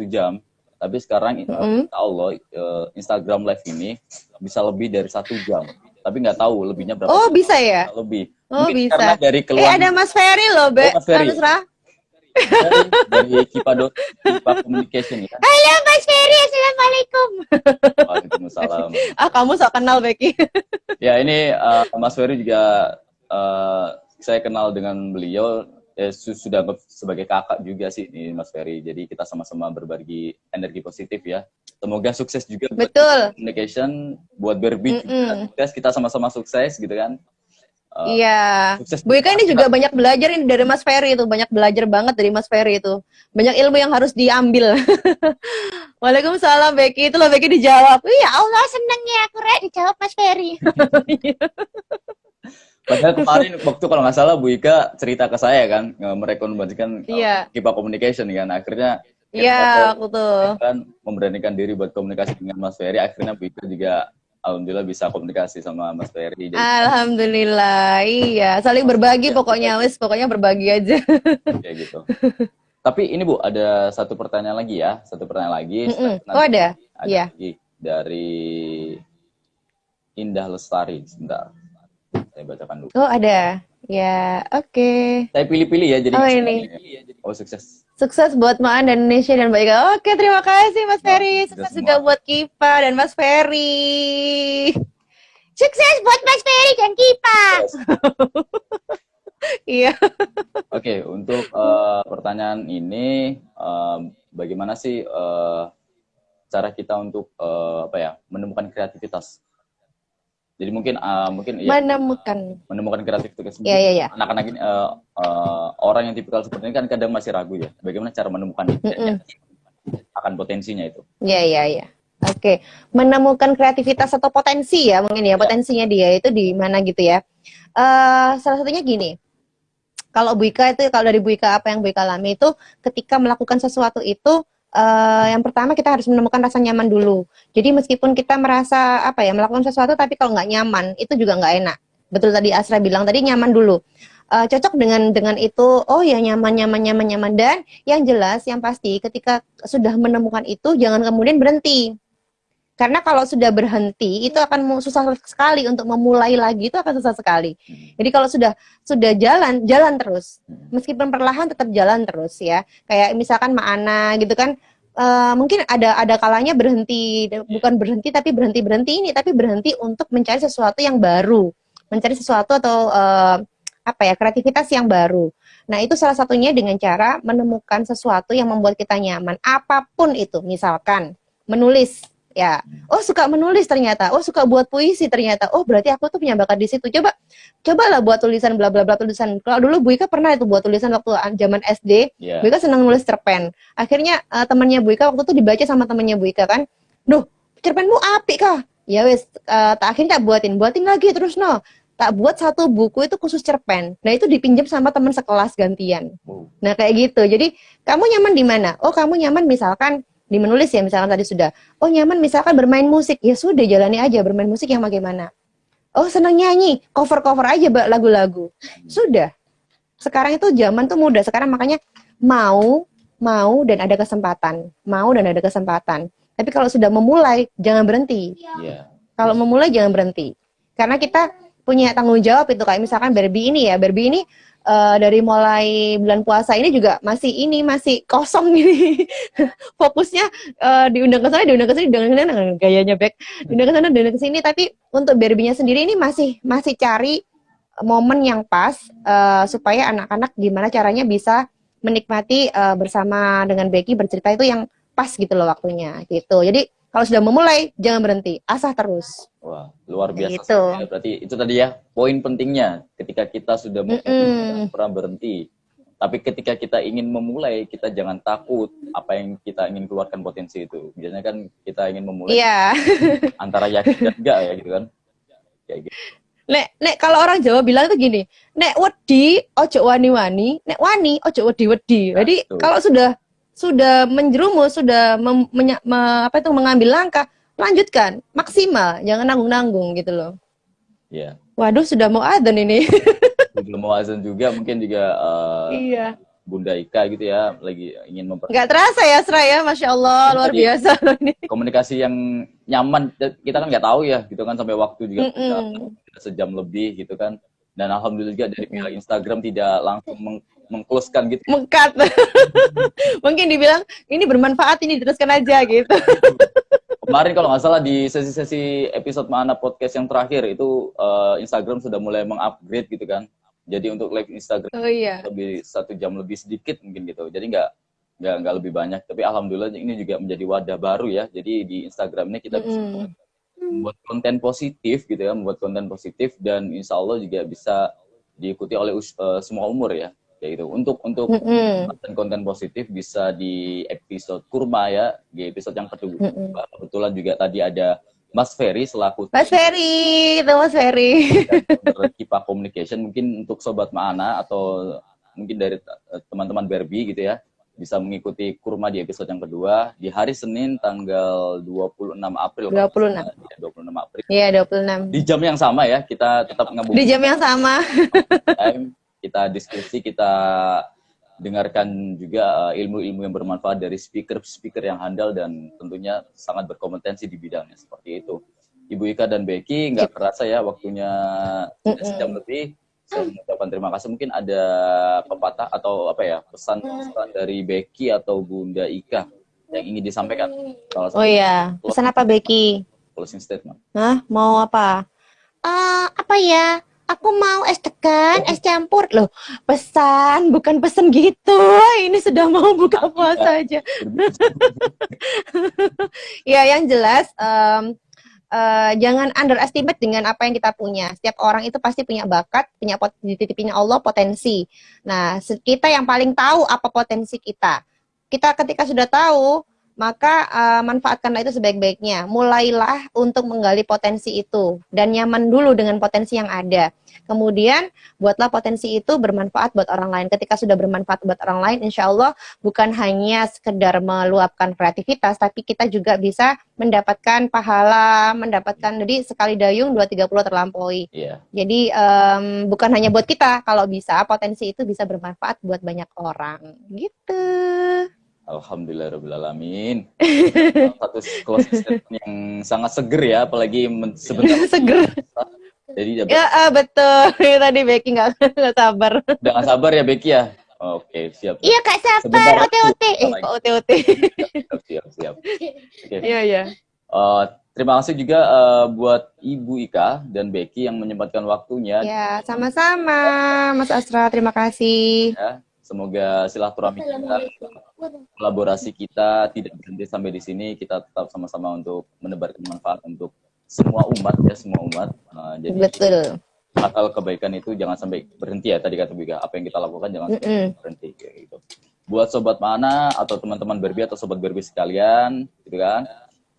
jam. Tapi sekarang insya Allah Instagram Live ini bisa lebih dari 1 jam. Tapi nggak tahu lebihnya berapa. Oh bisa ya? Lebih. Oh Mungkin bisa. karena dari keluar. Ada Mas Ferry loh, Mas Ferry. dari Kipa Communication ya. Halo Mas Ferry, assalamualaikum. Waalaikumsalam. Kamu sok kenal Becky. Ya ini Mas Ferry juga saya kenal dengan beliau sudah sebagai kakak juga sih ini Mas Ferry. Jadi kita sama-sama berbagi energi positif ya. Semoga sukses juga buat Communication, buat Barbie juga sukses, kita sama-sama sukses gitu kan. Iya, Bu Ika ini juga banyak belajar ini dari Mas Ferry itu, banyak belajar banget dari Mas Ferry itu, banyak ilmu yang harus diambil. Waalaikumsalam Becky, itu loh Becky dijawab. Ya Allah seneng ya aku dijawab Mas Ferry. Padahal kemarin waktu kalau nggak salah Bu Ika cerita ke saya kan, merekomendasikan Kipa Communication kan, akhirnya aku tuh kan memberanikan diri buat komunikasi dengan Mas Ferry, akhirnya Bu Ika juga alhamdulillah bisa komunikasi sama Mas Ferry. Jadi, alhamdulillah, iya. Saling berbagi pokoknya, pokoknya berbagi aja. Kayak gitu. Tapi ini Bu, ada satu pertanyaan lagi ya. Oh ada? Iya. Dari Indah Lestari, sebentar. Saya bacakan dulu. Oh ada, ya oke. Saya pilih-pilih ya, jadi ini. Oh sukses. Sukses buat Maan dan Indonesia dan Mbak Ika. Oke, terima kasih Mas Ferry. Sukses juga buat Kipa dan Mas Ferry. Sukses buat Mas Ferry dan Kipa. Iya. Oke, untuk pertanyaan ini, bagaimana sih cara kita untuk menemukan kreativitas? Jadi mungkin menemukan kreativitas. Iya. Anak-anak ini orang yang tipikal seperti ini kan kadang masih ragu ya. Bagaimana cara menemukan akan potensinya itu? Iya. Oke, menemukan kreativitas atau potensi ya mungkin ya, potensinya dia itu di mana gitu ya. Salah satunya gini. Kalau Bu Ika itu, kalau dari Bu Ika apa yang Bu Ika alami itu ketika melakukan sesuatu itu yang pertama kita harus menemukan rasa nyaman dulu. Jadi meskipun kita merasa melakukan sesuatu tapi kalau nggak nyaman itu juga nggak enak. Betul tadi Asra bilang tadi nyaman dulu. Cocok dengan itu. Oh ya nyaman dan yang jelas yang pasti ketika sudah menemukan itu jangan kemudian berhenti. Karena kalau sudah berhenti itu akan susah sekali untuk memulai lagi, itu akan susah sekali. Jadi kalau sudah jalan terus, meskipun perlahan tetap jalan terus ya. Kayak misalkan Ma'ana gitu kan, mungkin ada kalanya berhenti, bukan berhenti tapi berhenti ini, tapi berhenti untuk mencari sesuatu yang baru, mencari sesuatu atau kreativitas yang baru. Nah itu salah satunya dengan cara menemukan sesuatu yang membuat kita nyaman, apapun itu, misalkan menulis. Ya, suka menulis ternyata, suka buat puisi ternyata, berarti aku tuh punya bakat di situ. Cobalah buat tulisan bla bla bla tulisan. Kalau dulu Bu Ika pernah itu buat tulisan waktu zaman SD, Bu Ika senang nulis cerpen. Akhirnya temannya Bu Ika waktu itu dibaca sama temannya Bu Ika kan, duh cerpenmu apik kah? Ya wes, akhirnya tak buatin lagi terus tak buat satu buku itu khusus cerpen. Nah itu dipinjam sama teman sekelas gantian. Nah kayak gitu. Jadi kamu nyaman di mana? Kamu nyaman misalkan di menulis ya, misalkan tadi sudah. Nyaman misalkan bermain musik. Ya sudah, jalani aja bermain musik yang bagaimana. Senang nyanyi, cover aja lagu-lagu. Sudah. Sekarang itu zaman tuh mudah. Sekarang makanya mau dan ada kesempatan. Mau dan ada kesempatan. Tapi kalau sudah memulai, jangan berhenti. Kalau memulai, jangan berhenti. Karena kita punya tanggung jawab itu. Kayak misalkan Barbie ini dari mulai bulan puasa ini juga masih kosong gini. Fokusnya diundang ke sana, gayanya back. Diundang ke sana, diundang ke sini, tapi untuk Barbie-nya sendiri ini masih cari momen yang pas supaya anak-anak gimana caranya bisa menikmati bersama dengan Becky bercerita itu yang pas gitu loh waktunya gitu. Jadi kalau sudah memulai jangan berhenti, asah terus. Wah, luar biasa. Gitu. Berarti itu tadi ya poin pentingnya ketika kita sudah jangan pernah berhenti. Tapi ketika kita ingin memulai, kita jangan takut apa yang kita ingin keluarkan potensi itu. Biasanya kan kita ingin memulai antara yakin dan enggak ya gitu kan. Kayak gitu. Nek kalau orang Jawa bilang itu gini, nek wedi ojo wani-wani, nek wani ojo wedi-wedi. Jadi kalau sudah menjerumus, sudah mengambil langkah, lanjutkan, maksimal, jangan nanggung-nanggung gitu loh. Ya. Waduh, sudah mau adzan ini. Belum mau azan juga, mungkin juga Iya. Bunda Ika gitu ya, lagi ingin Nggak terasa ya, Sra ya, Masya Allah, luar Tadi biasa loh ini. komunikasi yang nyaman, kita kan nggak tahu ya, gitu kan, sampai waktu juga Mm-mm. sejam lebih gitu kan. Dan alhamdulillah juga dari pihak Instagram tidak langsung meng-close-kan gitu. Mengkat. Mungkin dibilang, ini bermanfaat, ini diteruskan aja gitu. Kemarin kalau nggak salah di sesi-sesi episode Mana Podcast yang terakhir itu Instagram sudah mulai mengupgrade gitu kan. Jadi untuk live Instagram Oh iya. lebih 1 jam lebih sedikit mungkin gitu. Jadi nggak lebih banyak. Tapi alhamdulillah ini juga menjadi wadah baru ya. Jadi di Instagram ini kita bisa membuat konten positif gitu ya, membuat konten positif dan insya Allah juga bisa diikuti oleh semua umur ya. Yaitu untuk konten positif bisa di episode kurma ya, di episode yang kedua. Kebetulan juga tadi ada Mas Ferry selaku Mas Ferry, itu Mas Ferry. Kipa Communication, mungkin untuk Sobat Mana atau mungkin dari teman-teman Barbie gitu ya, bisa mengikuti kurma di episode yang kedua di hari Senin tanggal 26 April. 26. 26 April. Iya, 26. Di jam yang sama ya, kita tetap ngabuburit. Di jam yang sama. Kita diskusi, kita dengarkan juga ilmu-ilmu yang bermanfaat dari speaker-speaker yang handal dan tentunya sangat berkompetensi di bidangnya, seperti itu. Ibu Ika dan Becky, nggak kerasa ya waktunya sudah sejam lebih. Saya mengucapkan terima kasih. Mungkin ada pepatah atau apa ya, pesan dari Becky atau Bunda Ika yang ingin disampaikan. Oh iya, pesan apa Becky? Closing statement. Hah, mau apa? Apa ya? Aku mau es degan, es campur. Loh, pesan, bukan pesen gitu. Ini sudah mau buka puasa aja. Ya, yang jelas, jangan underestimate dengan apa yang kita punya. Setiap orang itu pasti punya bakat, punya dititipinnya Allah, potensi. Nah, kita yang paling tahu apa potensi kita. Kita ketika sudah tahu, maka manfaatkanlah itu sebaik-baiknya. Mulailah untuk menggali potensi itu dan nyaman dulu dengan potensi yang ada. Kemudian buatlah potensi itu bermanfaat buat orang lain. Ketika sudah bermanfaat buat orang lain, insya Allah bukan hanya sekedar meluapkan kreativitas, tapi kita juga bisa mendapatkan pahala, jadi sekali dayung 2-3 pulau terlampaui. Yeah. Jadi bukan hanya buat kita, kalau bisa potensi itu bisa bermanfaat buat banyak orang. Gitu. Alhamdulillahirrahmanirrahim. Satu closing statement yang sangat seger ya, apalagi sebentar. Seger. Jadi ya betul. Tadi Becky nggak sabar. Udah nggak sabar ya Becky ya? Oke, siap. Iya Kak sabar. Ote-ote. Ote-ote. Siap. Oke. Iya. Terima kasih juga buat Ibu Ika dan Becky yang menyempatkan waktunya. Ya, sama-sama Mas Asra. Terima kasih. Ya, semoga silaturahmi kita, kolaborasi kita tidak berhenti sampai di sini. Kita tetap sama-sama untuk menebarkan manfaat untuk semua umat ya, semua umat. Jadi betul. Akal kebaikan itu jangan sampai berhenti ya, tadi kata Bika. Apa yang kita lakukan jangan sampai berhenti kayak gitu. Buat Sobat Mana atau teman-teman Barbie atau Sobat Barbie sekalian, gitu kan.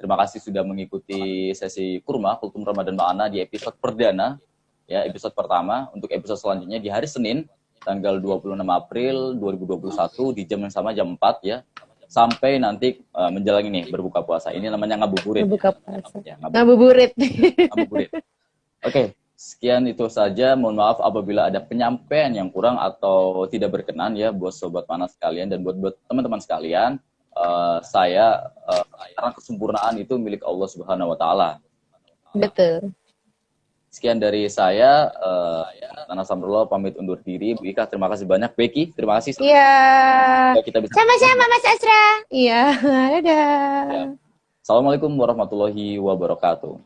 Terima kasih sudah mengikuti sesi Kurma Kultum Ramadan Mana di episode perdana ya, episode pertama. Untuk episode selanjutnya di hari Senin tanggal 26 April 2021 di jam yang sama, jam 4 ya. Sampai nanti menjelang ini berbuka puasa. Ini namanya ngabuburit. Berbuka puasa. Ya, ngabuburit. Oke, sekian itu saja. Mohon maaf apabila ada penyampaian yang kurang atau tidak berkenan ya buat Sobat Mana sekalian dan buat teman-teman sekalian. Karena kesempurnaan itu milik Allah Subhanahu wa Ta'ala. Betul. Sekian dari saya, Nana Samrullah pamit undur diri. Bu Ika, terima kasih banyak. Becky, terima kasih. Iya. Sama-sama Mas Asra. Iya, dadah. Ya. Assalamualaikum warahmatullahi wabarakatuh.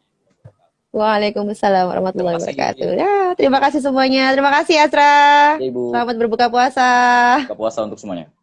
Waalaikumsalam warahmatullahi wabarakatuh. Ya, terima kasih semuanya. Terima kasih Asra. Ya, Ibu. Selamat berbuka puasa. Berbuka puasa untuk semuanya.